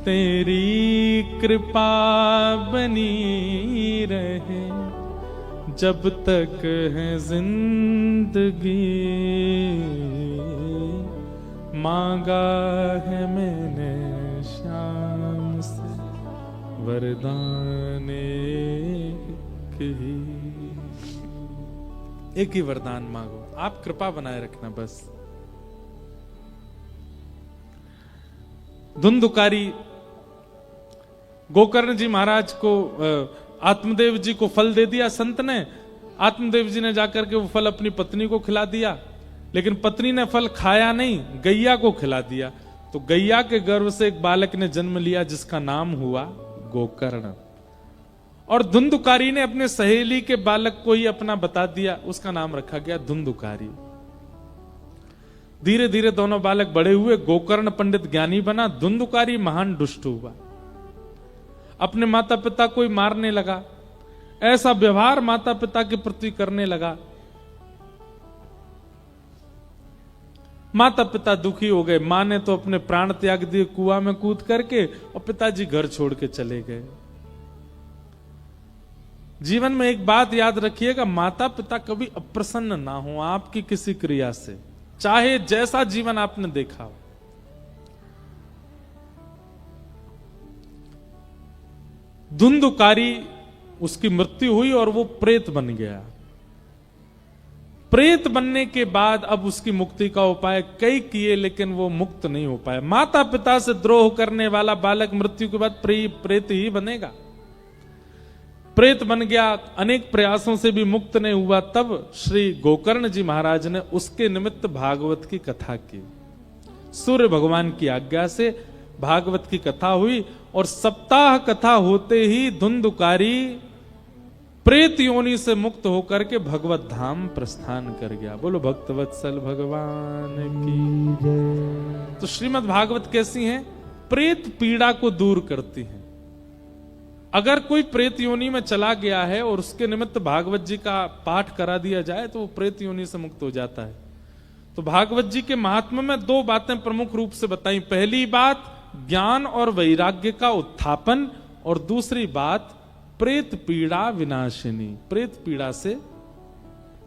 तेरी कृपा बनी रहे जब तक है जिंदगी। मांगा है मैंने श्याम से वरदान एक ही। एक ही वरदान मांगो, आप कृपा बनाए रखना बस। धुंधुकारी गोकर्ण जी महाराज को आत्मदेव जी को फल दे दिया संत ने। आत्मदेव जी ने जाकर के वो फल अपनी पत्नी को खिला दिया, लेकिन पत्नी ने फल खाया नहीं, गैया को खिला दिया। तो गैया के गर्भ से एक बालक ने जन्म लिया जिसका नाम हुआ गोकर्ण। और धुंधुकारी ने अपने सहेली के बालक को ही अपना बता दिया, उसका नाम रखा गया धुंधुकारी। धीरे धीरे दोनों बालक बड़े हुए। गोकर्ण पंडित ज्ञानी बना, धुंधुकारी महान दुष्ट हुआ, अपने माता पिता को ही मारने लगा। ऐसा व्यवहार माता पिता के प्रति करने लगा। माता पिता दुखी हो गए। मां ने तो अपने प्राण त्याग दिए कुआं में कूद करके, और पिताजी घर छोड़ के चले गए। जीवन में एक बात याद रखिएगा, माता पिता कभी अप्रसन्न ना हो आपकी किसी क्रिया से, चाहे जैसा जीवन आपने देखा हो। धुंधुकारी उसकी मृत्यु हुई और वो प्रेत बन गया। प्रेत बनने के बाद अब उसकी मुक्ति का उपाय कई किए, लेकिन वो मुक्त नहीं हो पाया। माता पिता से द्रोह करने वाला बालक मृत्यु के बाद प्रेत ही बनेगा। प्रेत बन गया, अनेक प्रयासों से भी मुक्त नहीं हुआ। तब श्री गोकर्ण जी महाराज ने उसके निमित्त भागवत की कथा की। सूर्य भगवान की आज्ञा से भागवत की कथा हुई, और सप्ताह कथा होते ही धुंधुकारी प्रेत योनि से मुक्त होकर के भगवत धाम प्रस्थान कर गया। बोलो भक्तवत्सल भगवान की जय। तो श्रीमद् भागवत कैसी है? प्रेत पीड़ा को दूर करती है। अगर कोई प्रेत योनि में चला गया है और उसके निमित्त भागवत जी का पाठ करा दिया जाए तो वो प्रेत योनि से मुक्त हो जाता है। तो भागवत जी के महात्म्य में दो बातें प्रमुख रूप से बताई। पहली बात ज्ञान और वैराग्य का उत्थापन, और दूसरी बात प्रेत पीड़ा विनाशिनी, प्रेत पीड़ा से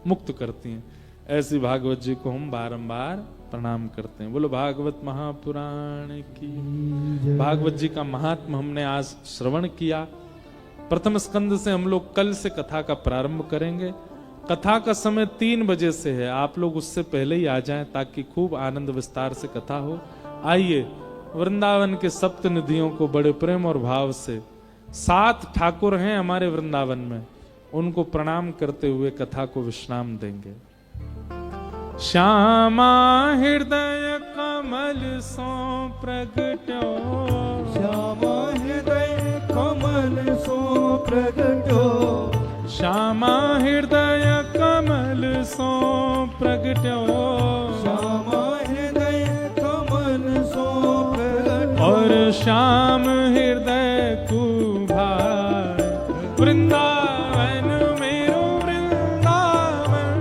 मुक्त करती हैं। ऐसी भागवत जी को हम बारंबार प्रणाम करते हैं। बोलो भागवत महापुराण की। भागवत जी का महात्म हमने आज श्रवण किया। प्रथम स्कंद से हम लोग कल से कथा का प्रारंभ करेंगे। कथा का समय 3 बजे से है, आप लोग उससे पहले ही आ जाएं ताकि खूब आनंद विस्तार से कथा हो। आइए, वृंदावन के सप्त निधियों को बड़े प्रेम और भाव से, 7 ठाकुर हैं हमारे वृंदावन में, उनको प्रणाम करते हुए कथा को विश्राम देंगे। श्यामा हृदय कमल सो प्रगट्यो, श्यामा हृदय कमल सो प्रगट्यो, श्यामा हृदय कमल सो प्रगट्यो, श्यामा हृदय कमल सो प्रगट्यो, और श्याम हृदय कुभार वृंदावन मेरो वृंदावन,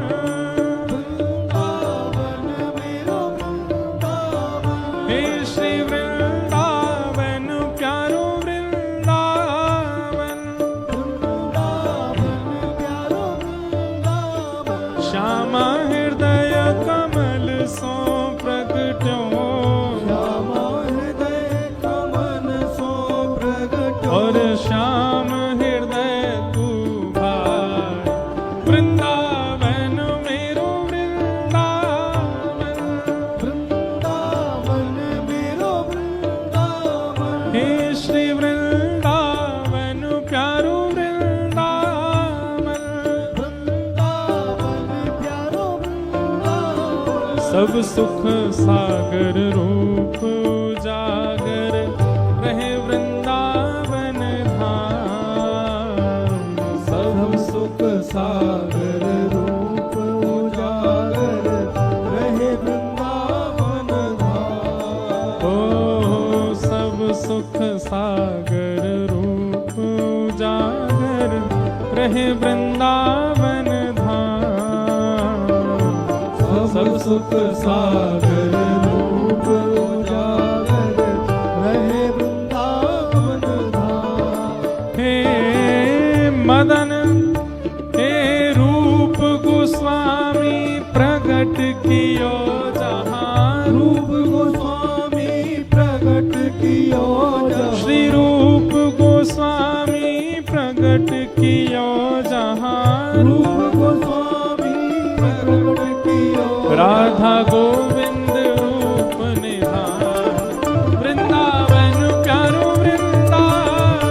वृंदावन मेरो वृंदावन, हे श्री वृंदावन प्यारो वृंदावन, वृंदावन प्यारो वृंदावन, श्यामा हृदय कमल सो प्रगट्यो, श्यामा हृदय कमल सो प्रगट्यो, और श्याम हृदय कुभार वृंदावन मेरो वृंदावन, वृंदावन मेरो वृंदावन, हे श्री वृंदावन प्यारो वृंदावन, वृंदावन प्यारो वृंदावन, सब सुख सागर रूप उजागर रहे वृंदावन धाम, सब सुख सागर रूप उजागर रहे वृंदावन धाम, ओ सब सुख सागर रूप उजागर रहे वृंदावन धाम। सब सुख सागर रूप उजागर रहे वृंदावन धाम। हे मदन हे रूप गोस्वामी प्रकट कियो जहाँ। रूप गोस्वामी प्रकट कियो जहाँ। श्री रूप गोस्वामी प्रकट कियो जहाँ। रूप गोस्वामी प्रकट कियो राधा गोविंद रूप निधान। वृंदावन प्यारो वृंदावन।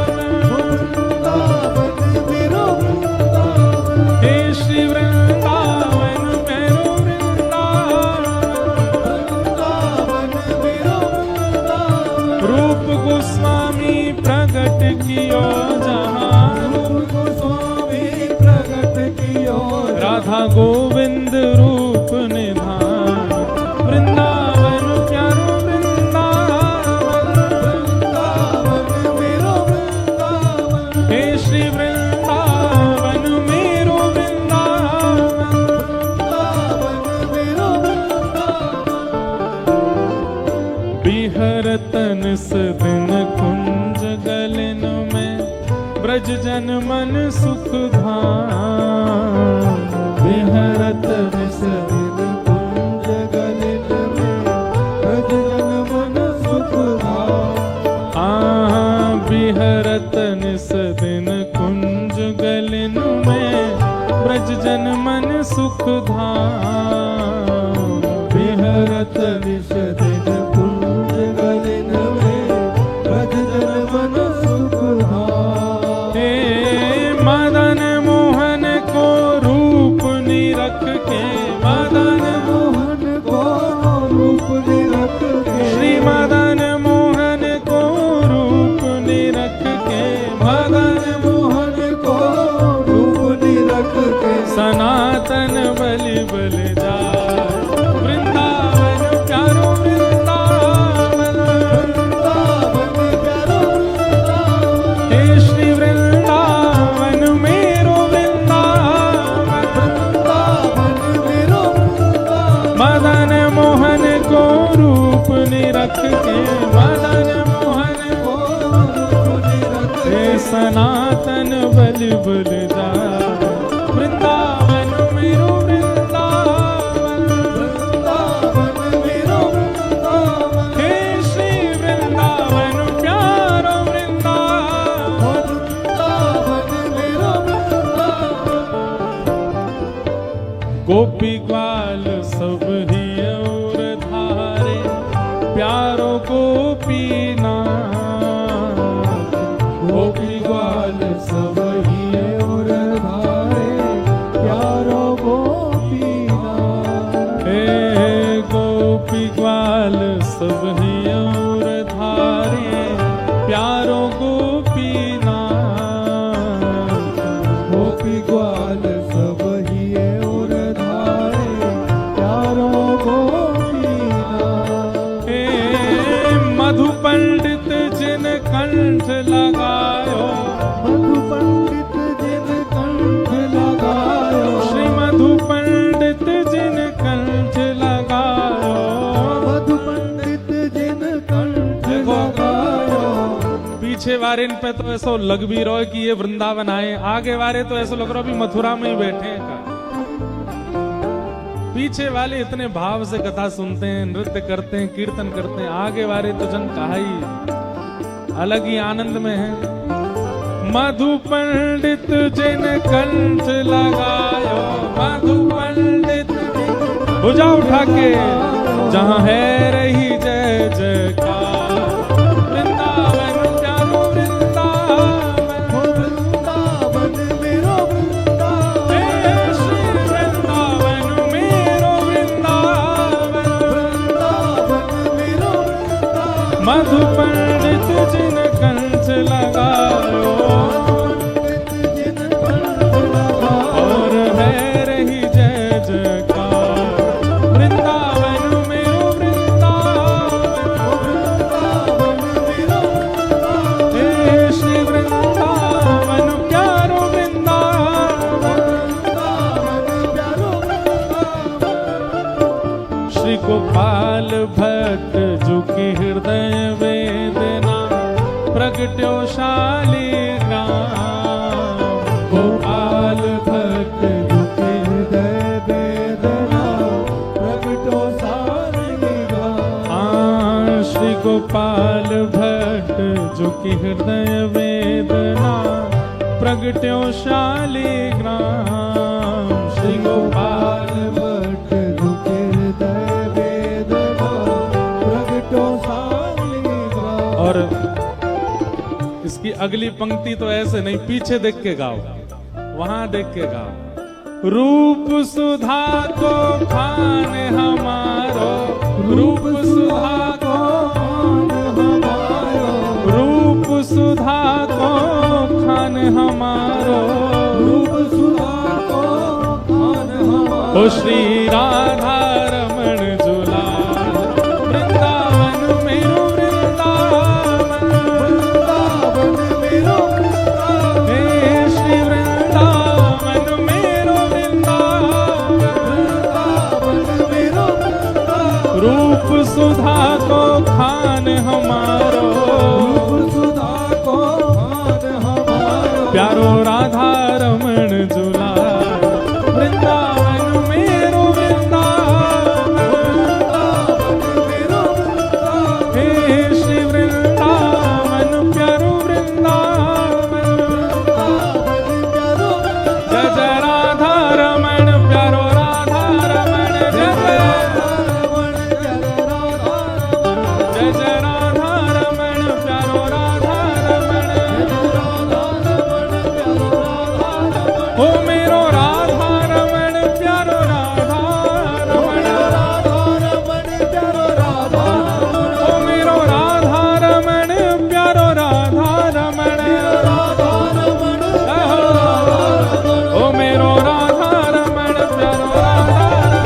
वृंदावन मेरो वृंदावन। हे श्री वृंदावन प्यारो वृंदावन। वृंदावन मेरो वृंदावन। रूप गोस्वामी प्रकट कियो जहाँ। रूप गोस्वामी प्रकट कियो राधा गोविंद रूप निधान। वृंदावन प्यारो वृंदावन। वृंदावन मेरो वृंदावन। हे श्री वृंदावन मेरो वृंदावन। वृंदावन मेरो वृंदावन। बिहरत निस दिन कुंज गलन में ब्रज जन मन सुख धाम। बिहरत निस दिन कुंज गलित में ब्रज जन मन सुख धाम। बिहरत निस दिन कुंज गलन में ब्रज जन मन सुख धाम। बिहरत निस दिन कुंज गलित में ब्रज जन मन सुख धाम। हे मदन मोहन को रूप निरख के। मदन मोहन को रूप निरख के। श्री मदन मोहन को रूप निरख के। मदन मोहन को रूप निरख के। सनातन बलि बल जाय। वृंदावन प्यारो वृंदावन। वृंदावन प्यारो वृंदावन। हे श्री वृंदावन मेरो वृंदावन। वृंदावन मेरो वृंदावन। मदन मोहन को रूप निरख के। मदन मोहन को रूप निरख के। हे सनातन बलि बल जाय। वृंदावन मेरो वृंदावन। वृंदावन मेरो वृंदावन। हे श्री वृंदावन प्यारो वृंदावन। वृंदावन मेरो वृंदावन। गोपी ग्वाल सब ही और धारे प्यारो गोपी नाथ। गोपी ग्वाल सब ही और धारे प्यारो गोपीनाथ। हे गोपी ग्वाल सब ही और धारे प्यारो गोपी नाथ। गोपी ग्वाल सब ही और धारे प्यारो गोपीनाथ। हे मधु पंडित जिन कंठ लगायो। मधु पंडित जिन कंठ लगायो। श्री मधु पंडित जिन कंठ लगायो। मधु पंडित जिन कंठ लगायो। पीछे वारे इन पे तो ऐसा लग भी रहा है कि ये वृंदावन आए। आगे वारे तो ऐसा लग रहा है अभी मथुरा में ही बैठे हैं का। पीछे वाले इतने भाव से कथा सुनते हैं, नृत्य करते हैं, कीर्तन करते हैं। आगे वाले तो जन कहा ही अलग ही आनंद में है। मधु पंडित जिन कंठ लगायो। मधु पंडित भुजा उठा के जहाँ है रही जय जयकार। वृंदावन प्यारो वृंदावन। वृंदावन मेरो वृंदावन। हे श्री वृंदावन मेरो वृंदावन। वृंदावन मेरो वृंदावन। मधु पंडित जिन कंठ लगायो। जिन कंठ लगायो। और है रही जय जयकार। वृंदावन मेरो वृंदावन। भट्ट झुकी हृदय वेदना प्रगट्यो शालिग्राम। गोपाल भट्ट दुखे हृदय वेदना प्रगटो शालिग्राम। श्री गोपाल भट्ट झुकी हृदय वेदना प्रगट्यो शालिग्राम। श्री गोपाल भट्ट दुखे हृदय वेदना प्रगटो शालिग्राम। और इसकी अगली पंक्ति तो ऐसे नहीं, पीछे देख के गाओ, वहां देख के गाओ। रूप सुधा को खान हमारो, रूप सुधा को हमारो, रूप सुधा को खान हमारो, रूप सुधा को खान हमारो। ओ श्री राधा रमण झूला वृंदावन मेरो वृंदावन, वृंदावन मेरो वृंदावन। हे श्री वृंदावन मेरो वृंदावन। वृंदावन मेरो वृंदावन। रूप सुधा को खान हमारो, रूप सुधा को खान हमारो। प्यारो राधा रमण झूला वृंदावन मेरो वृंदावन। वृंदावन मेरो वृंदावन। हे श्री वृंदावन प्यारो वृंदावन। वृंदावन प्यारो वृंदावन। जय जय राधा रमण प्यारो राधा रमण। जय जय रमण जय राधा रमण। जय जय राधा रमण प्यारो राधा रमण। हो मेरो राधा रमण प्यारो राधा रमण। हो मेरो राधा रमण प्यारो राधा रमण। हो मेरो राधा रमण प्यारो राधा रमण। हो मेरो राधा रमण प्यारो राधा रमण।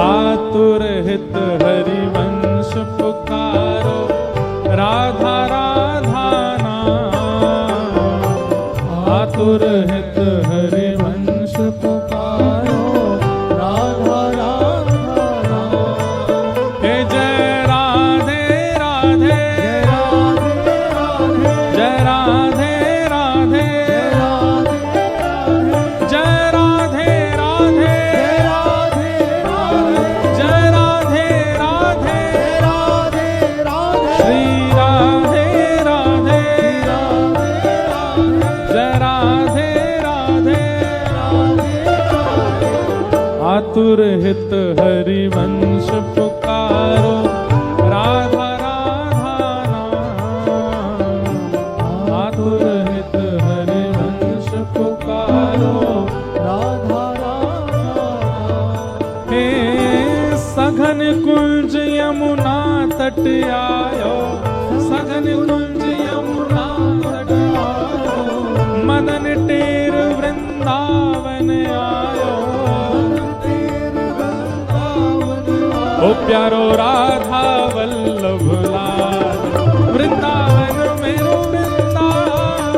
आतुर हित हरिवंश पुकारो राधा राधा नाम। आतुर हित हरिवंश पुकारो राधा राधा नाम। हे जय राधे राधे, जय राधे राधे, जय राधे राधे, जय राधे राधे, जय राधे राधे, आतुर हित हरिवंश पुकारो राधा राधा नाम। आतुर हित हरिवंश पुकारो राधा राधा। हे सघन कुंज यमुना तट आयो, सघन कुंज यमुना तट आयो। मदन टेर वृंदावन आयो, ओ प्यारो राधा वल्लभ लाल वृंदावन मेरो वृंदावन।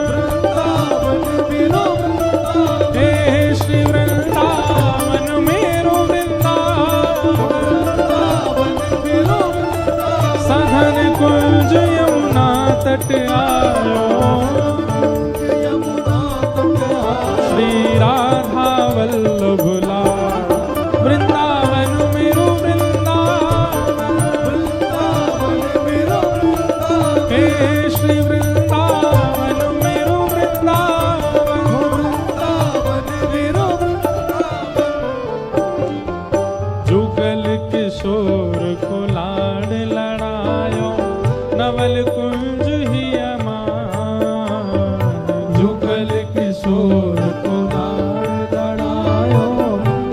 वृंदावन मेरो वृंदावन। हे श्री वृंदावन मेरो वृंदावन। वृंदावन मेरो वृंदावन। सघन कुंज यमुना तट आयो, यमुना तट आयो। श्री राधा वल्लभ लाल वृंदावन मेरो वृंदावन। वृंदावन मेरो वृंदावन। हे श्री वृंदावन मेरो वृंदावन। वृंदावन मेरो वृंदावन। जुगल किशोर को लाड लड़ायो, नवल कुंज ही अमान। जुगल किशोर को लाड लड़ायो,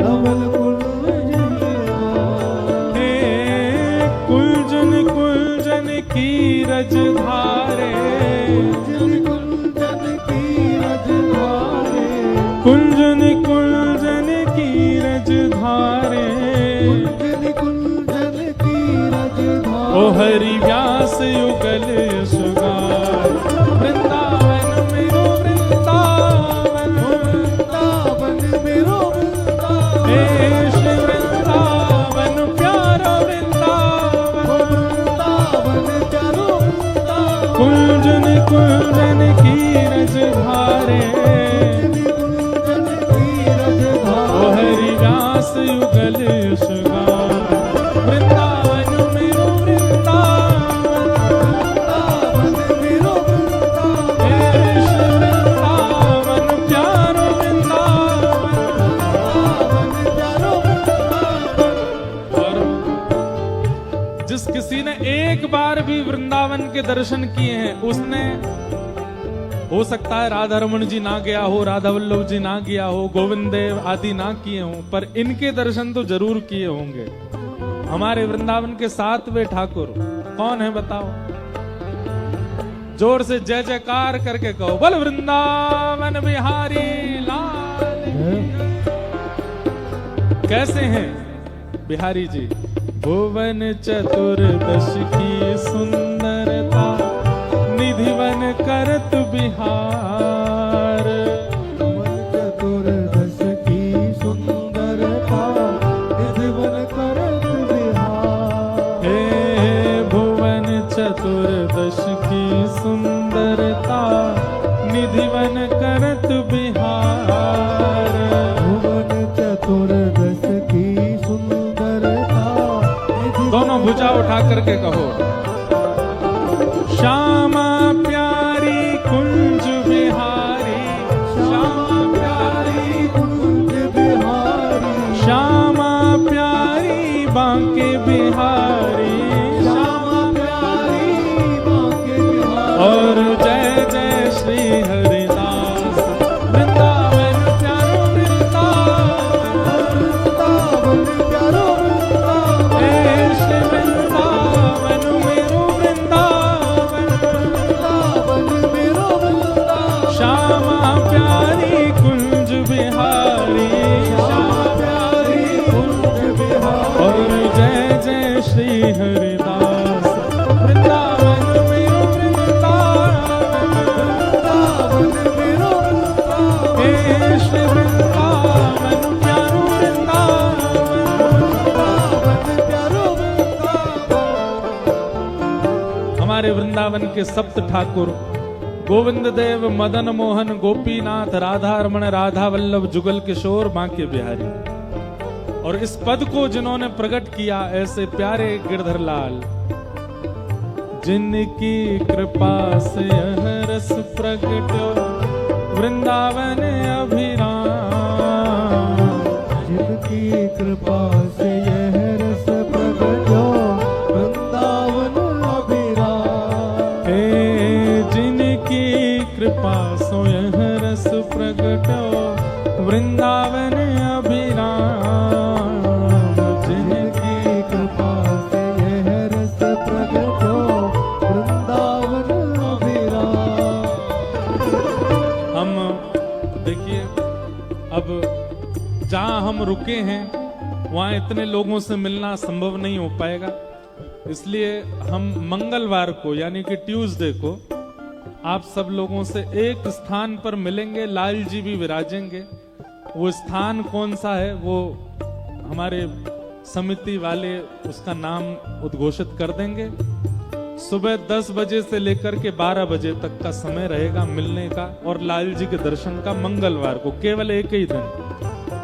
नवल कुंज हिया। हे कुंजन कुंजन की रज धारे, कुंजन की रजधारे। कुंजन कुंजन की रज धारे। कुंजन कुंजन की रजधारे। ओ हरि व्यास युगल यश गाय वृंदावन मेरो वृंदावन वृंदावन मेरो वृंदावन हे श्री वृंदावन प्यारा वृंदावन वृंदावन चारो वृंदावन कुंजन कुंजन की रज धारे कुंजन की रज ओ हरि व्यास युगल यश गाय वृंदावन मेरो वृंदावन वृंदावन मेरो वृंदावन हे श्री वृंदावन प्यारो वृंदावन वृंदावन चारो वृंदावन और जिस किसी ने एक बार भी वृंदावन के दर्शन किए हैं उसने, हो सकता है राधा रमन जी ना गया हो, राधा वल्लभ जी ना गया हो, गोविंद देव आदि ना किए हों, पर इनके दर्शन तो जरूर किए होंगे। हमारे वृंदावन के 7वें ठाकुर कौन है बताओ? जोर से जय जयकार करके कहो, बोल वृंदावन बिहारी लाल की। कैसे हैं बिहारी जी? भुवन चतुर्दश की सुंदरता निधिवन करत बिहार। चतुर्दश की सुंदरता निधिवन करत बिहार हे भुवन चतुर्दश की सुंदरता निधिवन करत बिहार। भुवन चतुर्दश की सुंदरता दोनों भुजा उठा करके कहो, श्यामा प्यारी कुंज बिहारी, श्यामा प्यारी कुंज बिहारी श्यामा प्यारी बांके बिहारी, श्यामा प्यारी बांके बिहारी और जय जय श्री हरिदास वृंदावन प्यारो वृंदावन, वृंदावन प्यारो वृंदावन हे श्री वृंदावन मेरो वृंदावन, वृंदावन मेरो वृंदावन श्यामा प्यारी कुंज बिहारी, श्यामा प्यारी कुंज बिहारी और जय जय श्री हरिदास वृंदावन मेरो वृंदावन, वृंदावन मेरो वृंदावन हे श्री वृंदावन प्यारो वृंदावन। वृंदावन प्यारो वृंदावन हमारे वृंदावन के सप्त ठाकुर गोविंद देव, मदन मोहन, गोपीनाथ, राधा रमण, राधा वल्लभ, जुगल किशोर, बांके बिहारी। और इस पद को जिन्होंने प्रकट किया ऐसे प्यारे गिरधर लाल, जिनकी कृपा से यह रस प्रगट्यो वृंदावन अभिराम। जिनकी कृपा से यह रस प्रगटो वृंदावन अभिराम हे जिनकी कृपा सो यह रस प्रगटो वृंदावन अभिराम। जिनकी कृपा से यह रस प्रगटो वृंदावन अभिराम हम देखिए, अब जहां हम रुके हैं वहां इतने लोगों से मिलना संभव नहीं हो पाएगा, इसलिए हम मंगलवार को यानी कि ट्यूसडे को आप सब लोगों से एक स्थान पर मिलेंगे। लाल जी भी विराजेंगे। वो स्थान कौन सा है वो हमारे समिति वाले उसका नाम उद्घोषित कर देंगे। सुबह 10 बजे से लेकर के 12 बजे तक का समय रहेगा मिलने का और लाल जी के दर्शन का, मंगलवार को, केवल एक ही दिन।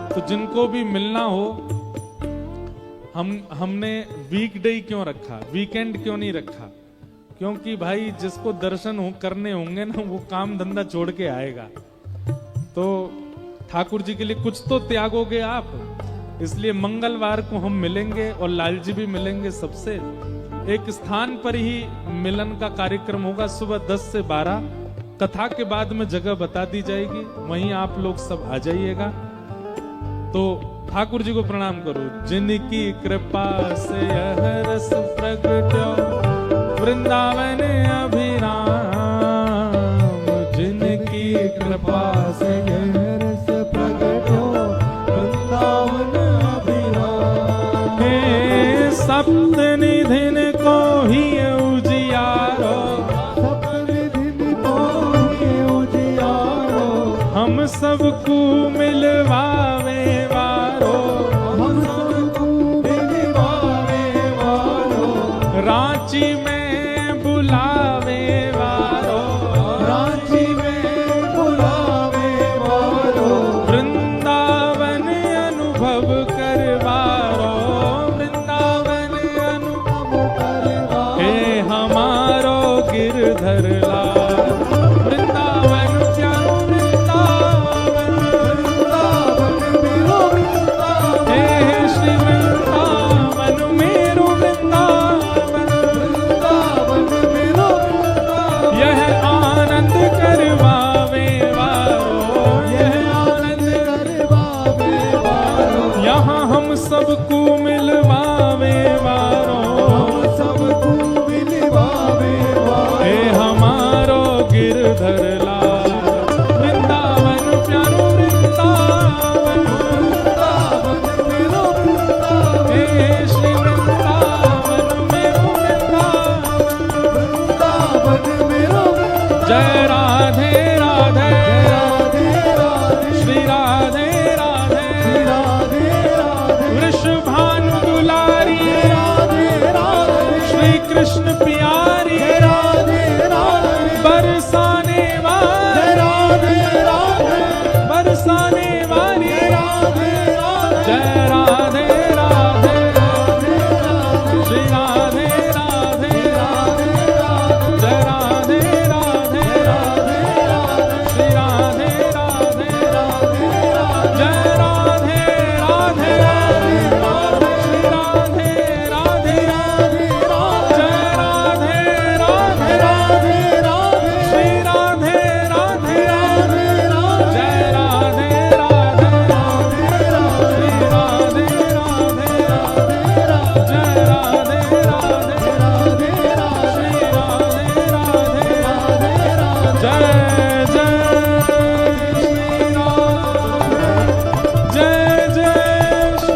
तो जिनको भी मिलना हो, हमने वीकडे क्यों रखा, वीकेंड क्यों नहीं रखा? क्योंकि भाई जिसको दर्शन करने होंगे ना वो काम धंधा छोड़ के आएगा, तो ठाकुर जी के लिए कुछ तो त्यागोगे आप। इसलिए मंगलवार को हम मिलेंगे और लाल जी भी मिलेंगे सबसे। एक स्थान पर ही मिलन का कार्यक्रम होगा सुबह 10 से 12। कथा के बाद में जगह बता दी जाएगी, वहीं आप लोग सब आ जाइएगा। तो ठाकुर जी को प्रणाम करो। जिनकी कृपा से यह रस प्रगट्यो वृंदावन अभिराम। जिनकी कृपा से यह रस प्रगटो वृंदावन अभिराम हे सप्त निधिन को प्रभु मिलवावे वाला